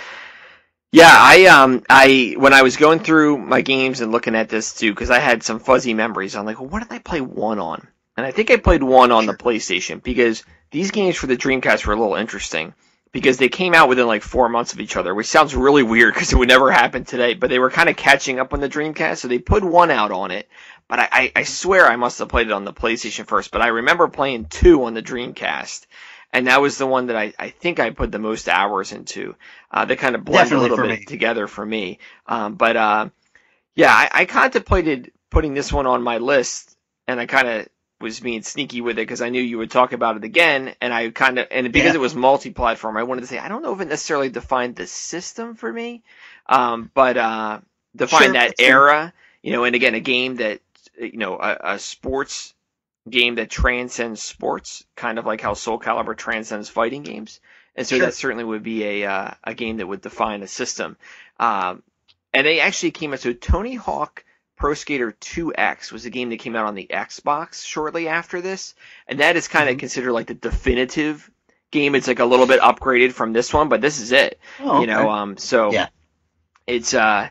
Speaker 4: Yeah, I when I was going through my games and looking at this too, because I had some fuzzy memories. I'm like, well, what did I play 1 on? And I think I played 1 on the PlayStation, because these games for the Dreamcast were a little interesting, because they came out within 4 months of each other, which sounds really weird because it would never happen today, but they were kind of catching up on the Dreamcast, so they put 1 out on it. But I swear I must have played it on the PlayStation first, but I remember playing 2 on the Dreamcast. And that was the one that I think I put the most hours into. They kind of blend a little bit together for me. I contemplated putting this one on my list, and I kind of was being sneaky with it because I knew you would talk about it again, and because it was multi-platform, I wanted to say I don't know if it necessarily defined the system for me, but defined that era, and again, a game that, a sports game that transcends sports, kind of like how Soul Calibur transcends fighting games, and so that certainly would be a game that would define a system. And they actually came out. So Tony Hawk Pro Skater 2X was a game that came out on the Xbox shortly after this, and that is kind of considered like the definitive game. It's like a little bit upgraded from this one, but this is it.
Speaker 5: Oh, okay.
Speaker 4: It's I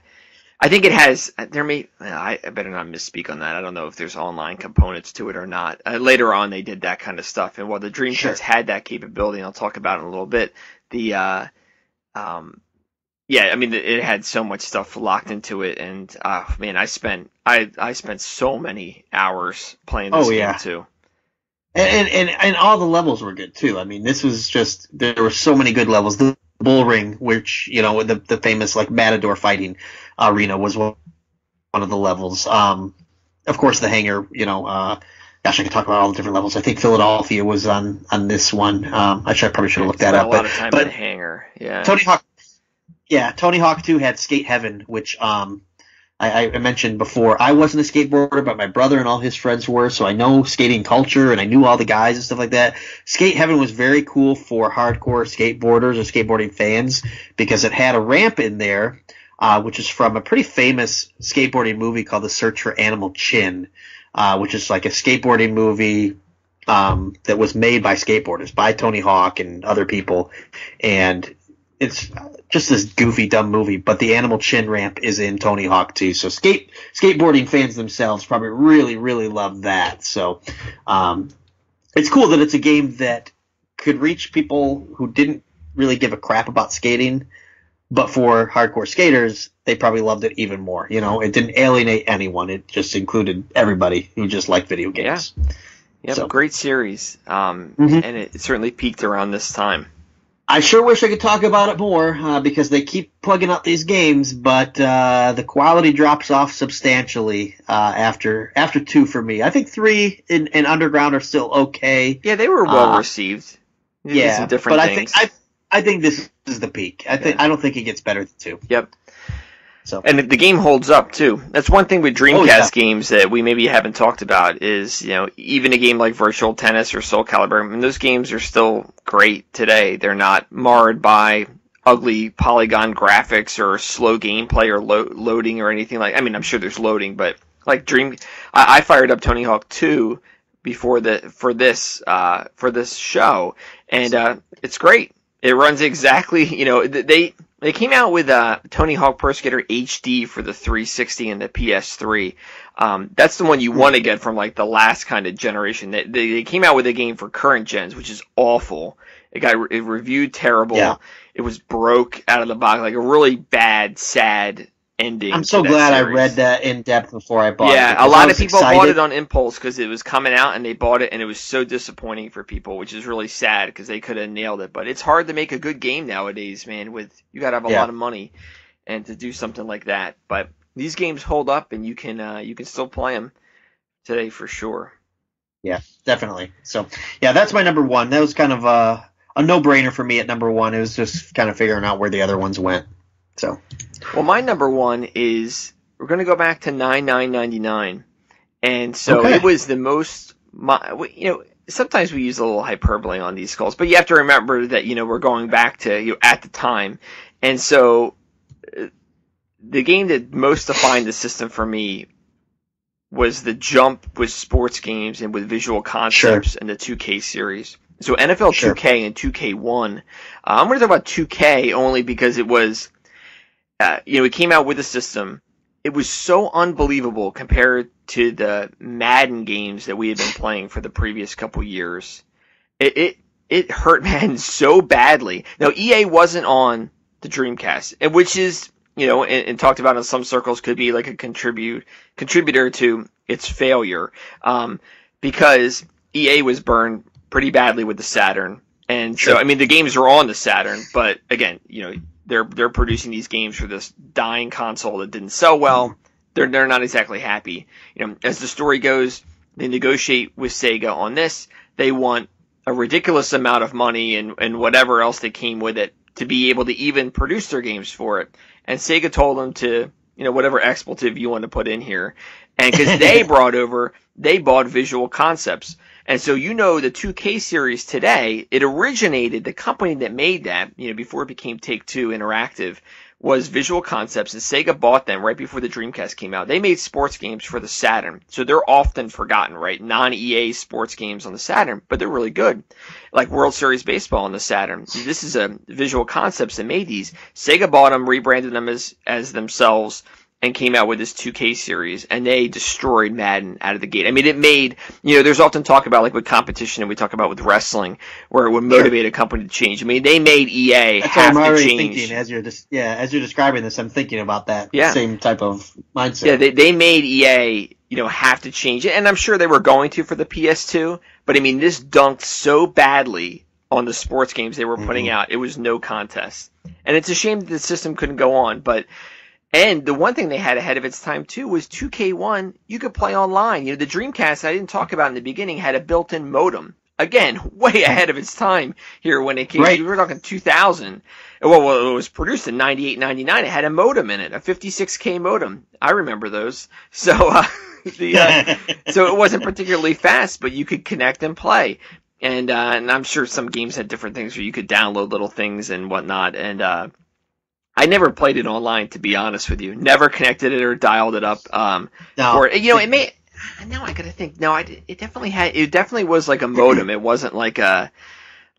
Speaker 4: think it has. I better not misspeak on that. I don't know if there's online components to it or not. Later on, they did that kind of stuff, and while the Dreamcast had that capability, and I'll talk about it in a little bit. It had so much stuff locked into it, and man, I spent so many hours playing this game too.
Speaker 5: And all the levels were good too. I mean, this was just, there were so many good levels. The bull ring, which, the famous like Matador fighting arena, was one of the levels. Of course, the hangar. Gosh, I could talk about all the different levels. I think Philadelphia was on this one. I probably should have looked that up.
Speaker 4: A lot of time in the hangar. Yeah.
Speaker 5: Tony Hawk 2 had Skate Heaven, which I mentioned before. I wasn't a skateboarder, but my brother and all his friends were, so I know skating culture, and I knew all the guys and stuff like that. Skate Heaven was very cool for hardcore skateboarders or skateboarding fans because it had a ramp in there, which is from a pretty famous skateboarding movie called The Search for Animal Chin, which is like a skateboarding movie that was made by skateboarders, by Tony Hawk and other people, and it's just this goofy, dumb movie, but the Animal Chin ramp is in Tony Hawk 2. So skateboarding fans themselves probably really, really love that. So it's cool that it's a game that could reach people who didn't really give a crap about skating, but for hardcore skaters, they probably loved it even more. It didn't alienate anyone. It just included everybody who just liked video games.
Speaker 4: Yeah, great series. And it certainly peaked around this time.
Speaker 5: I sure wish I could talk about it more because they keep plugging out these games, but the quality drops off substantially after 2 for me. I think 3 and Underground are still okay.
Speaker 4: Yeah, they were well received. Some different things.
Speaker 5: I think this is the peak. I don't think it gets better than 2.
Speaker 4: Yep. So. And the game holds up too. That's one thing with Dreamcast games that we maybe haven't talked about is, even a game like Virtual Tennis or Soul Calibur, those games are still great today. They're not marred by ugly polygon graphics or slow gameplay or loading or anything like. I'm sure there's loading, but like I fired up Tony Hawk 2 for this show, and it's great. It runs exactly, They came out with Tony Hawk Pro Skater HD for the 360 and the PS3. That's the one you want to get from like the last kind of generation. They came out with a game for current gens, which is awful. It reviewed terrible. Yeah. It was broke out of the box, like a really bad, sad ending.
Speaker 5: I'm so glad I read that in depth before I bought it.
Speaker 4: Yeah, a lot of people bought it on impulse because it was coming out and they bought it, and it was so disappointing for people, which is really sad because they could have nailed it. But it's hard to make a good game nowadays, man. You got to have a lot of money and to do something like that. But these games hold up, and you can still play them today for sure.
Speaker 5: Yeah, definitely. So yeah, that's my number 1. That was kind of a no-brainer for me at number 1. It was just kind of figuring out where the other ones went. So.
Speaker 4: Well, my number 1 is, we're going to go back to 99.99, and so it was the most. Sometimes we use a little hyperbole on these calls, but you have to remember that we're going back to at the time, and so the game that most defined the system for me was the jump with sports games and with visual concepts in the 2K series. So NFL 2K and 2K1. I'm going to talk about 2K only because it was. It came out with a system. It was so unbelievable compared to the Madden games that we had been playing for the previous couple years. It hurt Madden so badly. Now, EA wasn't on the Dreamcast, which is, and talked about in some circles, could be like a contributor to its failure, because EA was burned pretty badly with the Saturn. And so, the games are on the Saturn, but again, they're producing these games for this dying console that didn't sell well. They're not exactly happy. As the story goes, They negotiate with Sega on this. They want a ridiculous amount of money and whatever else that came with it to be able to even produce their games for it. And Sega told them to, whatever expletive you want to put in here. And because they bought Visual Concepts. And so the 2K series today, it originated, the company that made that, before it became Take-Two Interactive, was Visual Concepts, and Sega bought them right before the Dreamcast came out. They made sports games for the Saturn, so they're often forgotten, right? Non-EA sports games on the Saturn, but they're really good. Like World Series Baseball on the Saturn. This is a Visual Concepts that made these. Sega bought them, rebranded them as themselves, and came out with this 2K series, and they destroyed Madden out of the gate. I mean, it made, there's often talk about, like with competition, and we talk about with wrestling, where it would motivate a company to change. I mean, they made EA
Speaker 5: That's
Speaker 4: have
Speaker 5: what I'm
Speaker 4: to
Speaker 5: already
Speaker 4: change.
Speaker 5: thinking as you're describing this. I'm thinking about that same type of mindset.
Speaker 4: Yeah, they made EA, have to change it, and I'm sure they were going to for the PS2, but I mean, this dunked so badly on the sports games they were putting out, it was no contest. And it's a shame that the system couldn't go on, and the one thing they had ahead of its time, too, was 2K1, you could play online. The Dreamcast, I didn't talk about in the beginning, had a built-in modem. Again, way ahead of its time here when it came. Right. We were talking 2000. Well, it was produced in 98, 99. It had a modem in it, a 56K modem. I remember those. So, so it wasn't particularly fast, but you could connect and play. And I'm sure some games had different things where you could download little things and whatnot. And I never played it online, to be honest with you. Never connected it or dialed it up.
Speaker 5: No.
Speaker 4: It may. Now I gotta think. No, it definitely was like a modem. It wasn't like an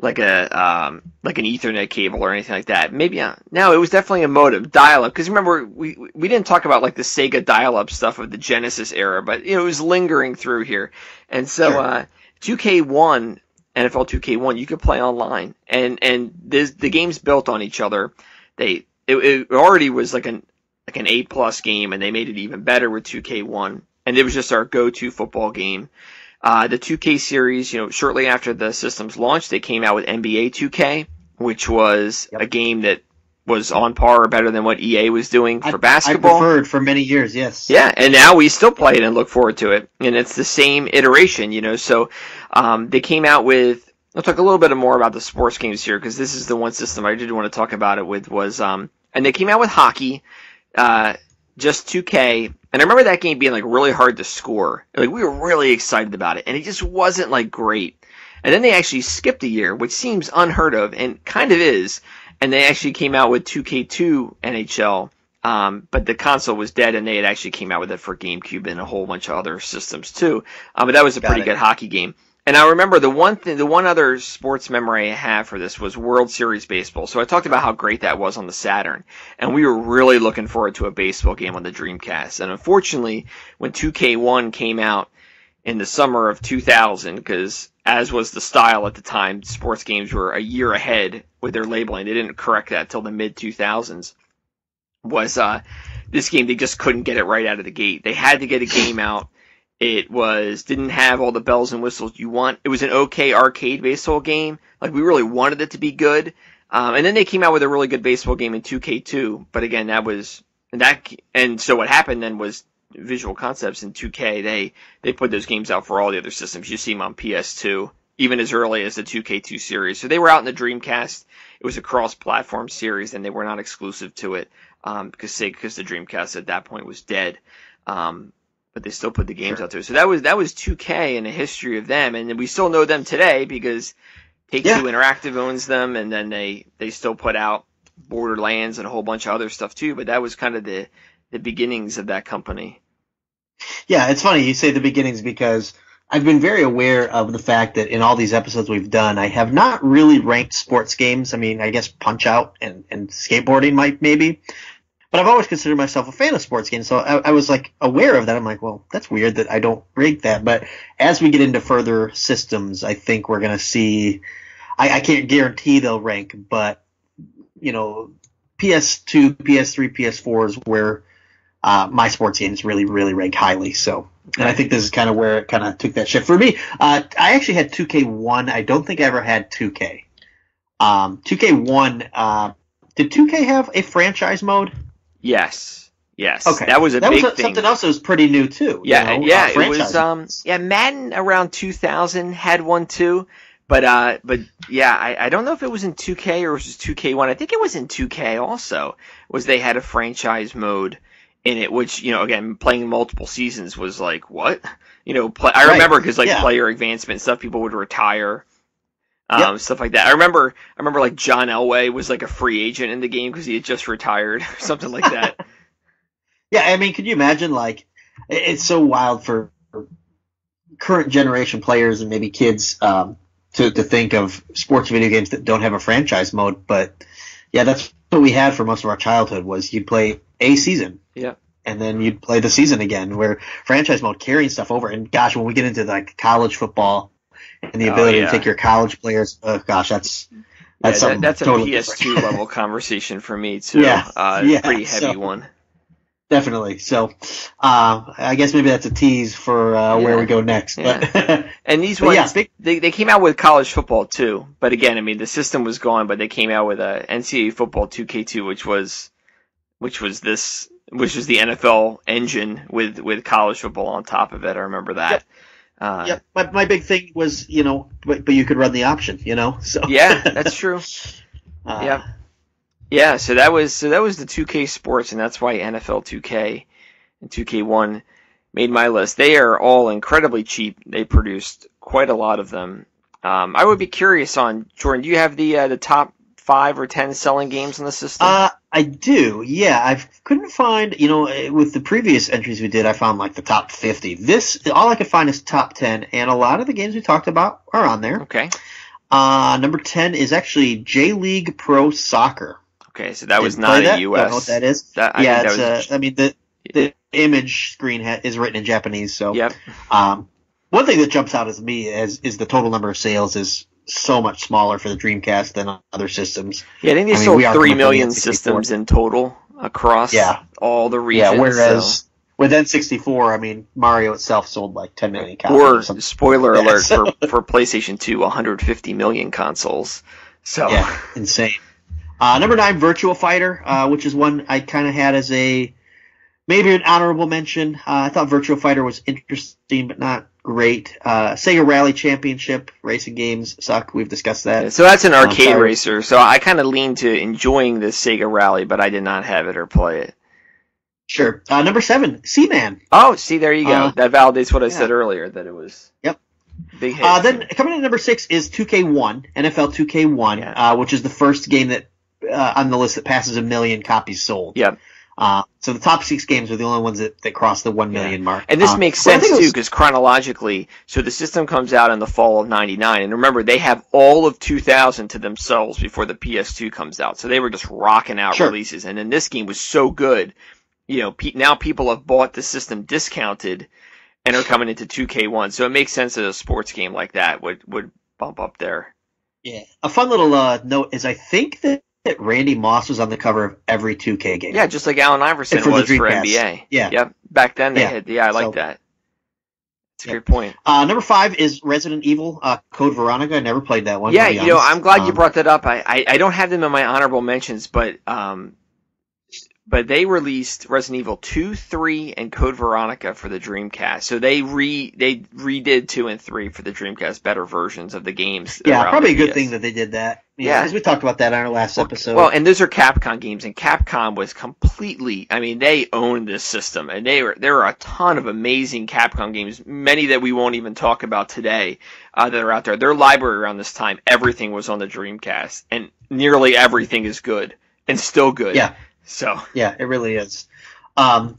Speaker 4: Ethernet cable or anything like that. Maybe no, it was definitely a modem dial-up. Because remember, we didn't talk about like the Sega dial-up stuff of the Genesis era, but it was lingering through here. And so 2K1, NFL 2K1, you could play online, and the games built on each other. It already was like an A+ game, and they made it even better with 2K1. And it was just our go-to football game. The 2K series, shortly after the system's launch, they came out with NBA 2K, which was a game that was on par or better than what EA was doing for basketball.
Speaker 5: I preferred for many years, yes.
Speaker 4: Yeah, and now we still play it and look forward to it. And it's the same iteration, So they came out with. I'll talk a little bit more about the sports games here because this is the one system I did want to talk about it with was and they came out with hockey, just 2K, and I remember that game being like really hard to score. Like we were really excited about it, and it just wasn't like great. And then they actually skipped a year, which seems unheard of and kind of is. And they actually came out with 2K2 NHL, but the console was dead, and they had actually came out with it for GameCube and a whole bunch of other systems too. But that was a pretty good hockey game. And I remember the one other sports memory I have for this was World Series Baseball. So I talked about how great that was on the Saturn, and we were really looking forward to a baseball game on the Dreamcast. And unfortunately, when 2K1 came out in the summer of 2000, because as was the style at the time, sports games were a year ahead with their labeling. They didn't correct that till the mid-2000s. Was this game, they just couldn't get it right out of the gate. They had to get a game out. It didn't have all the bells and whistles you want. It was an okay arcade baseball game. Like, we really wanted it to be good. And then they came out with a really good baseball game in 2K2. But again, and so what happened then was Visual Concepts in 2K, they put those games out for all the other systems. You see them on PS2, even as early as the 2K2 series. So they were out in the Dreamcast. It was a cross-platform series, and they were not exclusive to it, because the Dreamcast at that point was dead. But they still put the games out there. So that was 2K and the history of them, and we still know them today because Take-Two Interactive owns them, and then they still put out Borderlands and a whole bunch of other stuff too. But that was kind of the beginnings of that company.
Speaker 5: Yeah, it's funny you say the beginnings because I've been very aware of the fact that in all these episodes we've done, I have not really ranked sports games. I mean, I guess Punch-Out and skateboarding might maybe. But I've always considered myself a fan of sports games, so I was like aware of that. I'm like, well, that's weird that I don't rank that. But as we get into further systems, I think we're going to see. I can't guarantee they'll rank, but PS2, PS3, PS4 is where my sports games really, really rank highly. So, and I think this is kind of where it kind of took that shift for me. I actually had 2K1. I don't think I ever had 2K. 2K1. Did 2K have a franchise mode?
Speaker 4: Yes. Yes,
Speaker 5: Okay,
Speaker 4: that was a big thing.
Speaker 5: Something else that was pretty new too.
Speaker 4: Yeah,
Speaker 5: you know,
Speaker 4: it was. Madden around 2000 had one too, but yeah, I don't know if it was in 2K or it was just 2K1. I think it was in 2K also. Was they had a franchise mode in it, which again playing multiple seasons was like what I remember because player advancement stuff, people would retire. Stuff like that. I remember like John Elway was like a free agent in the game because he had just retired or something like that.
Speaker 5: Yeah, I mean, could you imagine, like, it's so wild for current generation players and maybe kids to think of sports video games that don't have a franchise mode, but yeah, that's what we had for most of our childhood was you'd play a season.
Speaker 4: Yeah.
Speaker 5: And then you'd play the season again, where franchise mode carrying stuff over. And gosh, when we get into like college football and the ability to take your college players, gosh, that's something
Speaker 4: that's
Speaker 5: totally
Speaker 4: a PS2
Speaker 5: different.
Speaker 4: level conversation for me too. Pretty heavy one.
Speaker 5: Definitely. So, I guess maybe that's a tease for where we go next.
Speaker 4: Yeah.
Speaker 5: But
Speaker 4: and these ones, they came out with college football too. But again, I mean, the system was gone, but they came out with a NCAA football 2K2, which was the NFL engine with college football on top of it. I remember that.
Speaker 5: Yep. My big thing was, but you could run the option, So
Speaker 4: yeah, that's true. Yeah, so that was the 2K Sports, and that's why NFL 2K and 2K1 made my list. They are all incredibly cheap. They produced quite a lot of them. I would be curious on Jordan. Do you have the top 5 or 10 selling games on the system?
Speaker 5: I do. Yeah, I couldn't find. With the previous entries we did, I found like the top 50. This all I could find is top 10, and a lot of the games we talked about are on there.
Speaker 4: Okay.
Speaker 5: Number 10 is actually J League Pro Soccer.
Speaker 4: Okay, so that was not a US.
Speaker 5: Don't know what that is. The image screen is written in Japanese. So,
Speaker 4: yep.
Speaker 5: One thing that jumps out at me is the total number of sales is so much smaller for the Dreamcast than other systems.
Speaker 4: Yeah, I think they sold 3 million systems in total across all the regions.
Speaker 5: Yeah, whereas with N64, I mean, Mario itself sold like 10 million copies.
Speaker 4: Or, spoiler alert, for PlayStation 2, 150 million consoles. So
Speaker 5: yeah, insane. Number 9, Virtua Fighter, which is one I kind of had as maybe an honorable mention. I thought Virtua Fighter was interesting, but not great. Sega Rally Championship racing games suck. We've discussed that.
Speaker 4: Yeah, so that's an arcade racer. So I kind of lean to enjoying the Sega Rally, but I did not have it or play it.
Speaker 5: Sure. Number 7, Seaman.
Speaker 4: Oh, see, there you go. That validates what I said earlier, that it was.
Speaker 5: Yep.
Speaker 4: Big hit.
Speaker 5: Then coming in at number 6 is 2K1, NFL 2K1, which is the first game that on the list that passes 1 million copies sold.
Speaker 4: Yep.
Speaker 5: So the top 6 games are the only ones that cross the 1 million mark.
Speaker 4: And this makes sense, too, because chronologically, so the system comes out in the fall of 99, and remember, they have all of 2000 to themselves before the PS2 comes out, so they were just rocking out releases, and then this game was so good, now people have bought the system discounted and are coming into 2K1, so it makes sense that a sports game like that would bump up there. Yeah.
Speaker 5: A fun little note is I think that Randy Moss was on the cover of every 2K game.
Speaker 4: Yeah, just like Allen Iverson was for NBA.
Speaker 5: Yeah.
Speaker 4: Yep. Back then they had. Yeah, I like that. It's a great point.
Speaker 5: Number 5 is Resident Evil Code Veronica. I never played that one.
Speaker 4: Yeah, I'm glad you brought that up. I don't have them in my honorable mentions, but they released Resident Evil 2, 3, and Code Veronica for the Dreamcast. So they redid 2 and 3 for the Dreamcast, better versions of the games.
Speaker 5: Yeah, probably a good thing that they did that. Yeah, because we talked about that on our last episode.
Speaker 4: Well, and those are Capcom games, and Capcom was completely, they owned this system, and there are a ton of amazing Capcom games, many that we won't even talk about today, that are out there. Their library around this time, everything was on the Dreamcast, and nearly everything is good, and still good.
Speaker 5: Yeah.
Speaker 4: So.
Speaker 5: Yeah, it really is. That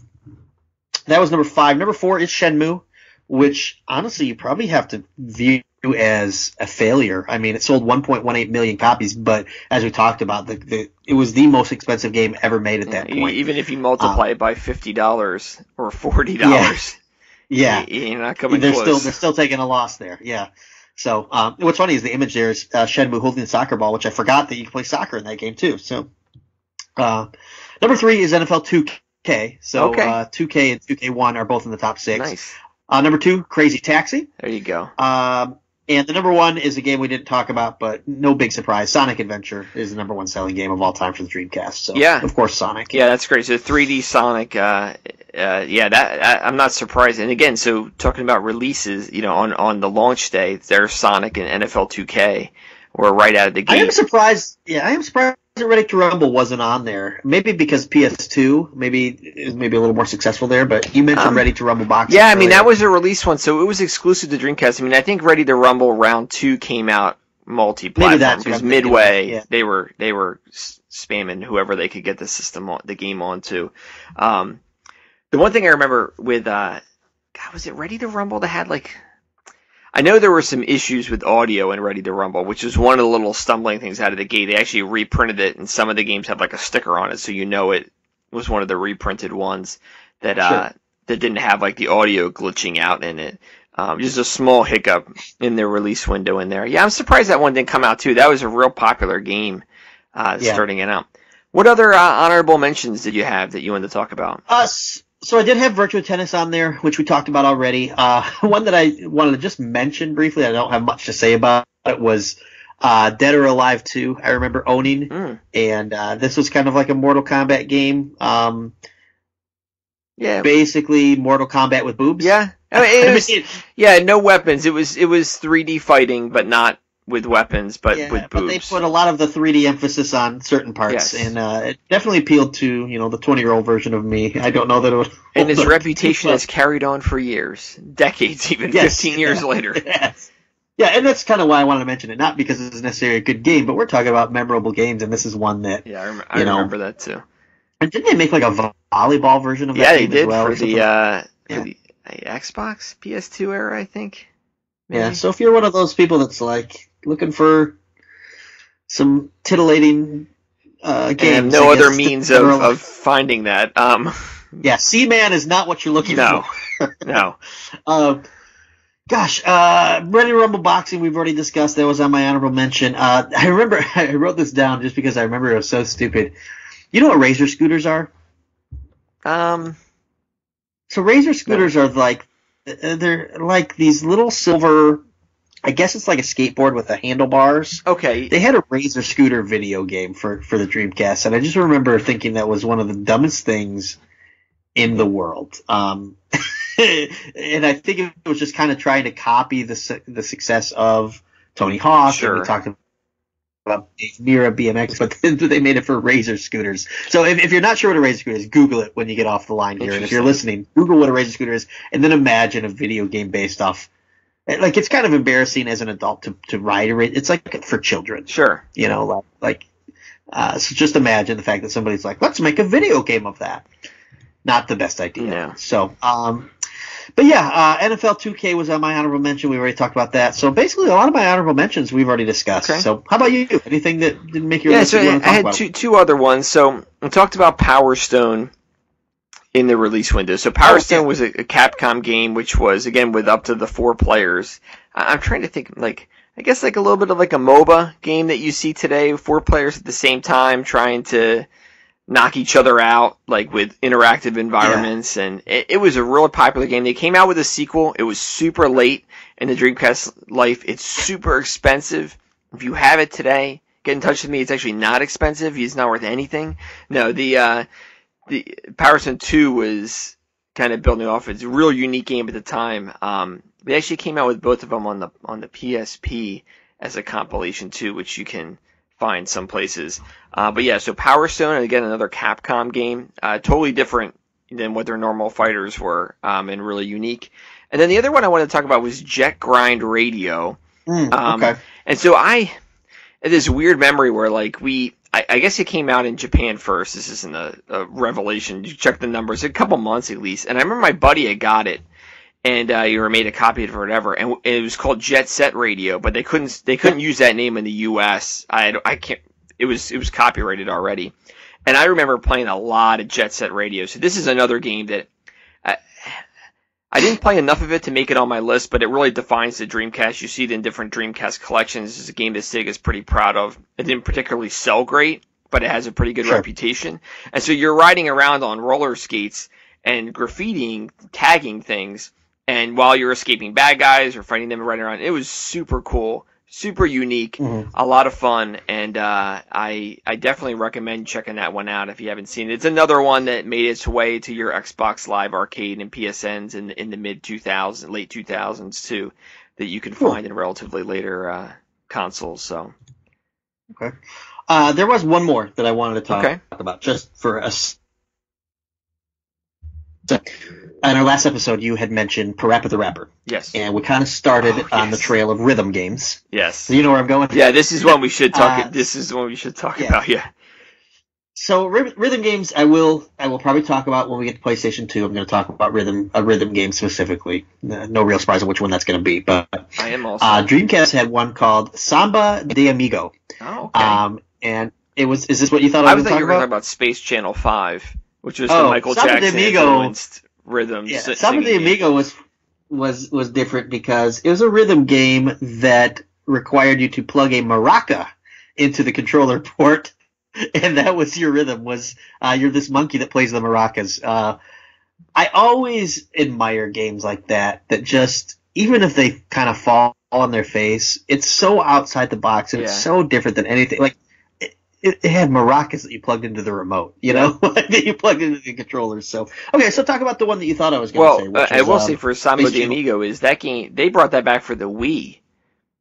Speaker 5: was number 5. Number 4 is Shenmue, which, honestly, you probably have to view as a failure. I mean, it sold 1.18 million copies, but as we talked about, it was the most expensive game ever made at that point.
Speaker 4: Even if you multiply it by $50 or $40, you're not coming close.
Speaker 5: They're still taking a loss there. Yeah. So what's funny is the image there is Shenmue holding the soccer ball, which I forgot that you can play soccer in that game too. So number 3 is NFL 2K. So 2K and 2K1 are both in the top 6.
Speaker 4: Nice.
Speaker 5: Number 2, Crazy Taxi.
Speaker 4: There you go.
Speaker 5: And the number one is a game we didn't talk about, but no big surprise. Sonic Adventure is the number one selling game of all time for the Dreamcast. So,
Speaker 4: yeah,
Speaker 5: of course, Sonic.
Speaker 4: Yeah, that's great. So 3D Sonic, I'm not surprised. And again, so talking about releases, on the launch day, there's Sonic and NFL 2K were right out of the gate.
Speaker 5: I am surprised that Ready to Rumble wasn't on there. Maybe because PS2 is maybe a little more successful there, but you mentioned Ready to Rumble boxing.
Speaker 4: Yeah, I mean, that was a release one, so it was exclusive to Dreamcast. I mean, I think Ready to Rumble Round 2 came out multi-platform because Midway, they were spamming whoever they could get the game onto. The one thing I remember with, was it Ready to Rumble that had I know there were some issues with audio in Ready to Rumble, which was one of the little stumbling things out of the gate. They actually reprinted it, and some of the games have a sticker on it, so it was one of the reprinted ones that that didn't have the audio glitching out in it. Just a small hiccup in their release window in there. Yeah, I'm surprised that one didn't come out too. That was a real popular game starting it out. What other honorable mentions did you have that you wanted to talk about?
Speaker 5: So I did have Virtua Tennis on there, which we talked about already. One that I wanted to just mention briefly, I don't have much to say about it, was Dead or Alive 2. I remember owning, and this was kind of like a Mortal Kombat game. Basically Mortal Kombat with boobs.
Speaker 4: Yeah, I mean, no weapons. It was 3D fighting, but not with weapons, but with boobs.
Speaker 5: But they put a lot of the 3D emphasis on certain parts, and it definitely appealed to the 20-year-old version of me. I don't know that it would.
Speaker 4: And its reputation has carried on for years, decades, even 15 years later.
Speaker 5: Yes. Yeah, and that's kind of why I wanted to mention it, not because it's necessarily a good game, but we're talking about memorable games, and this is one that.
Speaker 4: Yeah, I remember that too.
Speaker 5: And didn't they make a volleyball version of that game as well?
Speaker 4: Yeah, they did for the Xbox PS2 era, I think. Maybe.
Speaker 5: Yeah, so if you're one of those people that's looking for some titillating games,
Speaker 4: and no other means of finding that.
Speaker 5: Yeah, Seaman is not what you're looking for.
Speaker 4: No.
Speaker 5: Ready to Rumble boxing we've already discussed. That was on my honorable mention. I remember I wrote this down just because I remember it was so stupid. You know what Razor scooters are? So Razor scooters are they're like these little silver, I guess it's like a skateboard with the handlebars.
Speaker 4: Okay.
Speaker 5: They had a Razor scooter video game for the Dreamcast, and I just remember thinking that was one of the dumbest things in the world. And I think it was just kind of trying to copy the success of Tony Hawk.
Speaker 4: Sure.
Speaker 5: And we talked about Mira BMX, but then they made it for Razor scooters. So if you're not sure what a Razor scooter is, Google it when you get off the line here. And if you're listening, Google what a Razor scooter is, and then imagine a video game based off. It's kind of embarrassing as an adult to ride a Razor. It's for children.
Speaker 4: Sure.
Speaker 5: So just imagine the fact that somebody's let's make a video game of that. Not the best idea.
Speaker 4: No.
Speaker 5: So, but yeah, NFL 2K was on my honorable mention. We already talked about that. So basically, a lot of my honorable mentions we've already discussed. Okay. So how about you? Anything that didn't make your list?
Speaker 4: Yeah, so I had two other ones. So I talked about Power Stone in the release window. So Power Stone was a Capcom game, which was, again, with up to the 4 players. I'm trying to think, I guess a little bit of a MOBA game that you see today, 4 players at the same time trying to knock each other out, with interactive environments, and it was a real popular game. They came out with a sequel. It was super late in the Dreamcast life. It's super expensive. If you have it today, get in touch with me. It's actually not expensive. It's not worth anything. No, the Power Stone 2 was kind of building off. It's a real unique game at the time. They actually came out with both of them on the PSP as a compilation too, which you can find some places. But yeah, so Power Stone, again, another Capcom game, totally different than what their normal fighters were, and really unique. And then the other one I wanted to talk about was Jet Grind Radio.
Speaker 5: Okay.
Speaker 4: And so I had this weird memory where I guess it came out in Japan first. This isn't a revelation. You check the numbers, a couple months at least. And I remember my buddy had got it, and made a copy of it or whatever, and it was called Jet Set Radio, but they couldn't use that name in the U.S. I can't. It was copyrighted already, and I remember playing a lot of Jet Set Radio. So this is another game that I didn't play enough of it to make it on my list, but it really defines the Dreamcast. You see it in different Dreamcast collections. This is a game that SEGA is pretty proud of. It didn't particularly sell great, but it has a pretty good reputation. And so you're riding around on roller skates and graffitiing, tagging things. And while you're escaping bad guys or fighting them running around, it was super cool, super unique, a lot of fun, and I definitely recommend checking that one out if you haven't seen it. It's another one that made its way to your Xbox Live Arcade and PSNs in the late 2000s too, that you can find in relatively later consoles. So,
Speaker 5: okay, there was one more that I wanted to talk about, just for us. In our last episode, you had mentioned Parappa the Rapper.
Speaker 4: Yes.
Speaker 5: And we kind of started on the trail of rhythm games.
Speaker 4: Yes.
Speaker 5: So you know where I'm going?
Speaker 4: Yeah, this is one we should talk. This is one we should talk about. Yeah.
Speaker 5: So rhythm games, I will probably talk about when we get to PlayStation 2. I'm going to talk about a rhythm game specifically. No real surprise on which one that's going to be, but
Speaker 4: I am also.
Speaker 5: Dreamcast had one called Samba De Amigo.
Speaker 4: Oh, okay.
Speaker 5: And it was. Is this what you thought I was
Speaker 4: going to talk about Space Channel 5, which was the Michael Jackson influenced rhythm.
Speaker 5: Yeah, Samba De Amigo was different because it was a rhythm game that required you to plug a maraca into the controller port, and that was your rhythm. You're this monkey that plays the maracas. I always admire games like that just, even if they kind of fall on their face, it's so outside the box and it's so different than anything. Like it had maracas that you plugged into the remote, that you plugged into the controllers. So, okay, so talk about the one that you thought I was going to say.
Speaker 4: Well, I will say for Samba De Amigo is that game, they brought that back for the Wii.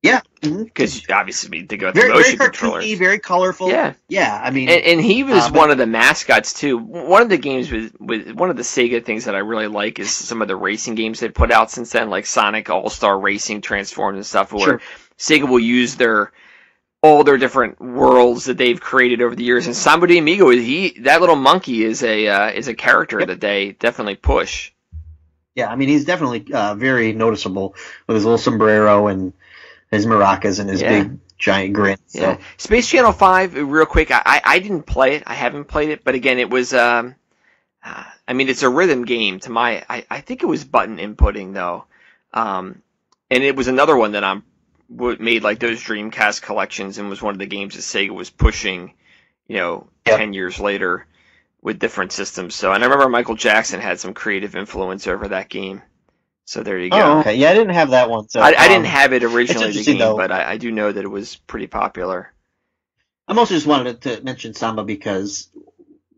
Speaker 5: Yeah.
Speaker 4: Because obviously we think about the motion controllers.
Speaker 5: Very cartoony, very colorful. Yeah. Yeah, I mean.
Speaker 4: And he was one of the mascots, too. One of the games with one of the Sega things that I really like is some of the racing games they've put out since then, like Sonic All-Star Racing, Transformed and stuff, where Sega will use all their different worlds that they've created over the years. And Samba De Amigo, that little monkey is a character that they definitely push.
Speaker 5: Yeah, I mean, he's definitely very noticeable with his little sombrero and his maracas and his big giant grin. So.
Speaker 4: Yeah. Space Channel 5, real quick, I didn't play it. I haven't played it, but again, it was I mean, it's a rhythm game to I think it was button inputting though. And it was another one that made like those Dreamcast collections and was one of the games that Sega was pushing, 10 years later with different systems. So, and I remember Michael Jackson had some creative influence over that game. So there you go.
Speaker 5: Oh, okay. Yeah, I didn't have that one. So
Speaker 4: I didn't have it originally, the game, but I do know that it was pretty popular.
Speaker 5: I also just wanted to mention Samba because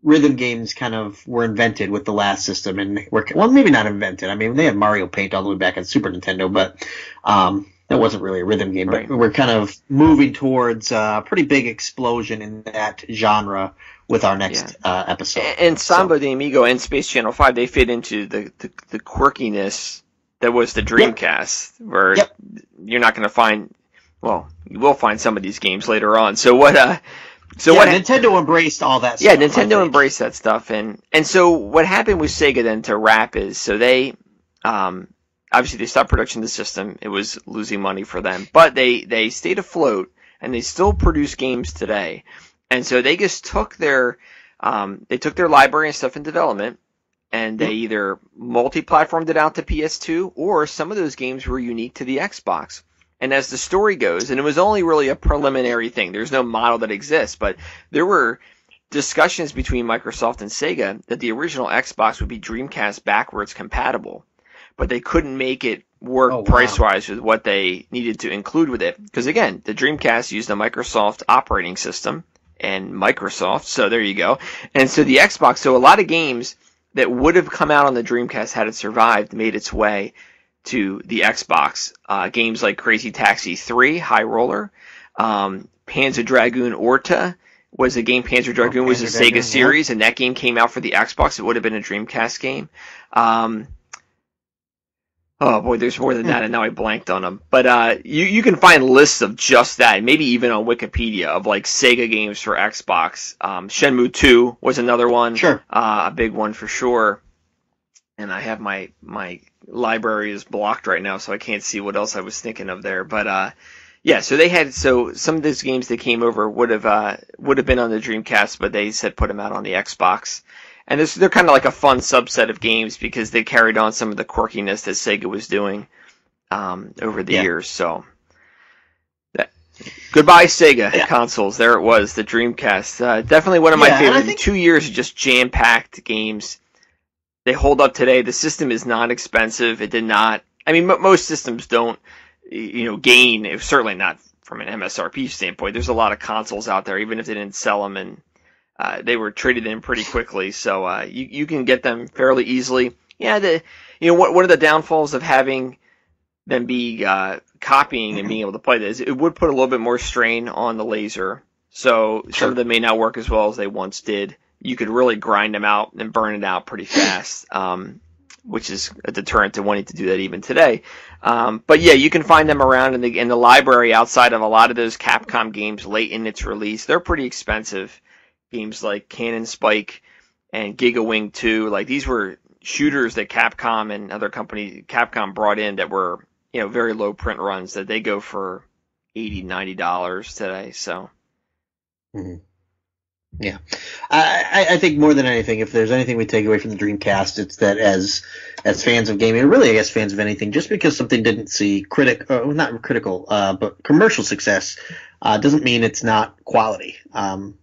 Speaker 5: rhythm games kind of were invented with the last system, and maybe not invented. I mean, they had Mario Paint all the way back on Super Nintendo, but that wasn't really a rhythm game. Right. But we're kind of moving towards a pretty big explosion in that genre with our next episode.
Speaker 4: And Samba De Amigo and Space Channel 5, they fit into the quirkiness that was the Dreamcast, where you're not going to find. Well, you will find some of these games later on. So what?
Speaker 5: Nintendo embraced all that stuff.
Speaker 4: Yeah, Nintendo embraced that stuff, and so what happened with Sega then to wrap is so they obviously they stopped production of the system. It was losing money for them, but they stayed afloat and they still produce games today. And so they just took their library and stuff in development, and they either multi-platformed it out to PS2, or some of those games were unique to the Xbox. And as the story goes, and it was only really a preliminary thing, there's no model that exists, but there were discussions between Microsoft and Sega that the original Xbox would be Dreamcast backwards compatible, but they couldn't make it work price-wise with what they needed to include with it. Because again, the Dreamcast used a Microsoft operating system, and Microsoft, so there you go. And so the Xbox, so a lot of games that would have come out on the Dreamcast had it survived made its way to the Xbox. Games like Crazy Taxi 3, High Roller, Panzer Dragoon Orta was a game. Panzer Dragoon was a Sega series, and that game came out for the Xbox. It would have been a Dreamcast game. Oh boy, there's more than that, and now I blanked on them. But you can find lists of just that, maybe even on Wikipedia, of like Sega games for Xbox. Shenmue 2 was another one, a big one for sure. And I have my library is blocked right now, so I can't see what else I was thinking of there. But so some of those games that came over would have been on the Dreamcast, but they said put them out on the Xbox. And they're kind of like a fun subset of games because they carried on some of the quirkiness that Sega was doing over the years. So, goodbye Sega consoles. There it was, the Dreamcast. Definitely one of my favorite. 2 years of just jam-packed games. They hold up today. The system is not expensive. It did not. I mean, most systems don't, gain. Certainly not from an MSRP standpoint. There's a lot of consoles out there, even if they didn't sell them, and they were traded in pretty quickly. So you can get them fairly easily. Yeah, one of the downfalls of having them be copying and being able to play this, it would put a little bit more strain on the laser. So some of them may not work as well as they once did. You could really grind them out and burn it out pretty fast, which is a deterrent to wanting to do that even today. But yeah, you can find them around in the library outside of a lot of those Capcom games late in its release. They're pretty expensive. Games like Cannon Spike and Giga Wing 2, like these were shooters that Capcom and other companies, Capcom brought in that were, very low print runs that they go for $80, $90 today. So.
Speaker 5: Mm-hmm. Yeah, I think more than anything, if there's anything we take away from the Dreamcast, it's that as fans of gaming, or really I guess fans of anything, just because something didn't see not critical, but commercial success, doesn't mean it's not quality. In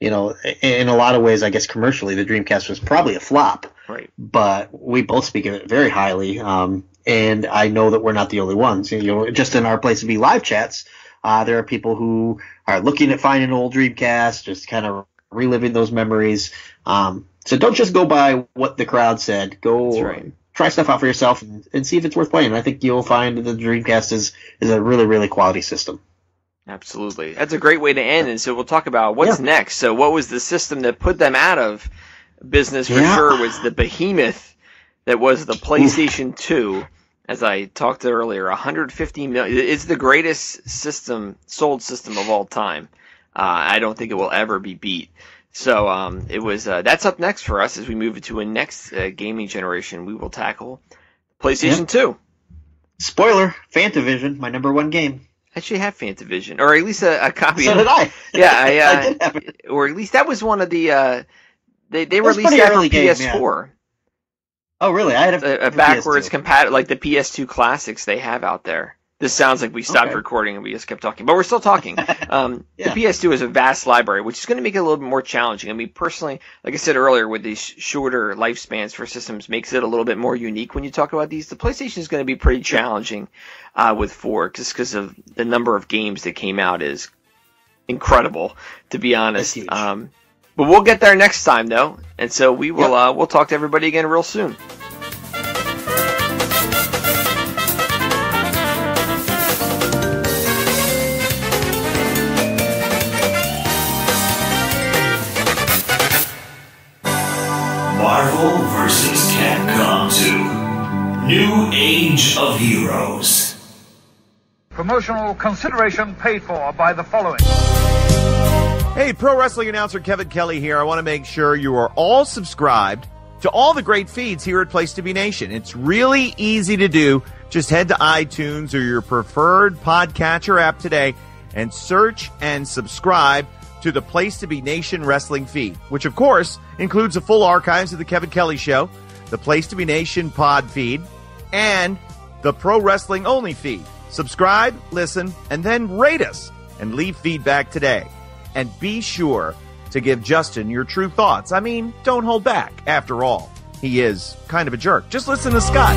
Speaker 5: a lot of ways, I guess commercially, the Dreamcast was probably a flop.
Speaker 4: Right.
Speaker 5: But we both speak of it very highly, and I know that we're not the only ones. Just in our Place to Be live chats, there are people who are looking at finding an old Dreamcast, just kind of reliving those memories. So don't just go by what the crowd said. Go try stuff out for yourself and see if it's worth playing. And I think you'll find that the Dreamcast is a really, really quality system.
Speaker 4: Absolutely. That's a great way to end. And so we'll talk about what's next. So what was the system that put them out of business for sure was the behemoth that was the PlayStation 2. As I talked earlier, 150 million. It's the greatest sold system of all time. I don't think it will ever be beat. So it was. That's up next for us as we move into a next gaming generation. We will tackle PlayStation 2.
Speaker 5: Spoiler: Fantavision, my number one game.
Speaker 4: I actually have Fantavision, or at least a copy.
Speaker 5: So did I.
Speaker 4: Yeah,
Speaker 5: I did have it.
Speaker 4: Or at least that was one of the. They released that for PS4.
Speaker 5: Yeah. Oh, really? I had
Speaker 4: a backwards compatible, like the PS2 classics they have out there. This sounds like we stopped recording and we just kept talking, but we're still talking. The PS2 is a vast library, which is going to make it a little bit more challenging. I mean, personally, like I said earlier, with these shorter lifespans for systems makes it a little bit more unique when you talk about these. The PlayStation is going to be pretty challenging with 4, just because of the number of games that came out is incredible, to be honest. But we'll get there next time, though, and so we will. We'll talk to everybody again real soon.
Speaker 3: Marvel vs. Capcom 2. New Age of Heroes.
Speaker 6: Promotional consideration paid for by the following.
Speaker 7: Hey, pro wrestling announcer Kevin Kelly here. I want to make sure you are all subscribed to all the great feeds here at Place to Be Nation. It's really easy to do. Just head to iTunes or your preferred podcatcher app today and search and subscribe to the Place to Be Nation wrestling feed, which of course includes the full archives of the Kevin Kelly Show, the Place to Be Nation pod feed, and the Pro Wrestling Only feed. Subscribe, listen, and then rate us and leave feedback today. And be sure to give Justin your true thoughts. I mean, don't hold back. After all, he is kind of a jerk. Just listen to Scott.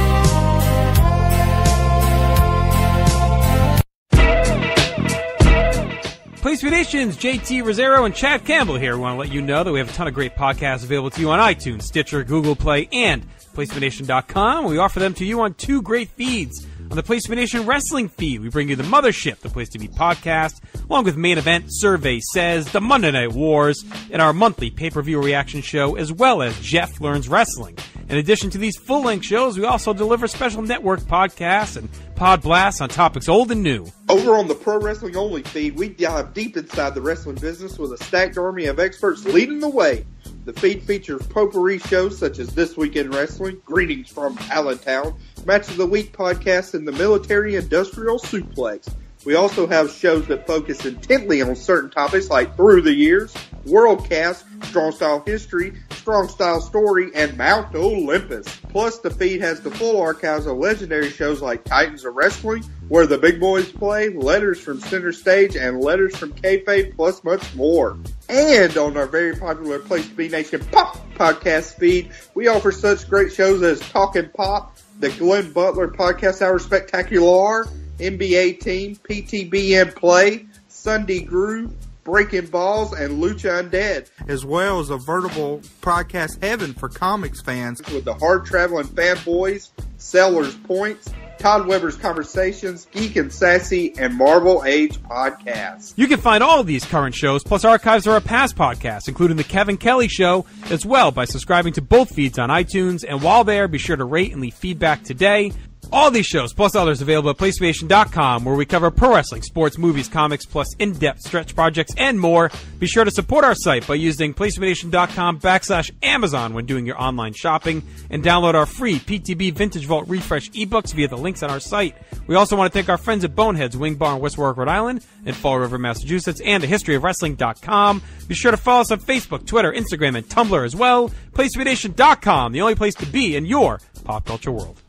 Speaker 8: Place to Be Nation's JT Rosero and Chad Campbell here. We want to let you know that we have a ton of great podcasts available to you on iTunes, Stitcher, Google Play, and PlaceToBeNation.com. We offer them to you on 2 great feeds. On the Place to Be Nation wrestling feed, we bring you the Mothership, the Place to Be podcast, along with Main Event, Survey Says, the Monday Night Wars, and our monthly pay-per-view reaction show, as well as Jeff Learns Wrestling. In addition to these full-length shows, we also deliver special network podcasts and pod blasts on topics old and new.
Speaker 9: Over on the Pro Wrestling Only feed, we dive deep inside the wrestling business with a stacked army of experts leading the way. The feed features potpourri shows such as This Week in Wrestling, Greetings from Allentown, Match of the Week podcast, and the Military Industrial Suplex. We also have shows that focus intently on certain topics like Through the Years, Worldcast, Strong Style History, Strong Style Story, and Mount Olympus. Plus, the feed has the full archives of legendary shows like Titans of Wrestling, Where the Big Boys Play, Letters from Center Stage, and Letters from Kayfabe, plus much more. And on our very popular Place to Be Nation Pop podcast feed, we offer such great shows as Talkin' Pop, the Glenn Butler Podcast Hour Spectacular, NBA Team, PTBN Play, Sunday Groove, Breaking Balls, and Lucha Undead,
Speaker 10: as well as a veritable podcast heaven for comics fans
Speaker 9: with the hard traveling fanboys, Sellers Points, Todd Weber's Conversations, Geek and Sassy, and Marvel Age podcasts.
Speaker 8: You can find all of these current shows, plus archives of our past podcasts, including The Kevin Kelly Show, as well by subscribing to both feeds on iTunes. And while there, be sure to rate and leave feedback today. All these shows, plus others, available at PlayStation.com, where we cover pro wrestling, sports, movies, comics, plus in-depth stretch projects, and more. Be sure to support our site by using PlayStation.com/Amazon when doing your online shopping, and download our free PTB Vintage Vault Refresh ebooks via the links on our site. We also want to thank our friends at Boneheads Wing Bar in West Warwick, Rhode Island, and Fall River, Massachusetts, and thehistoryofwrestling.com. Be sure to follow us on Facebook, Twitter, Instagram, and Tumblr as well. PlayStation.com, the only place to be in your pop culture world.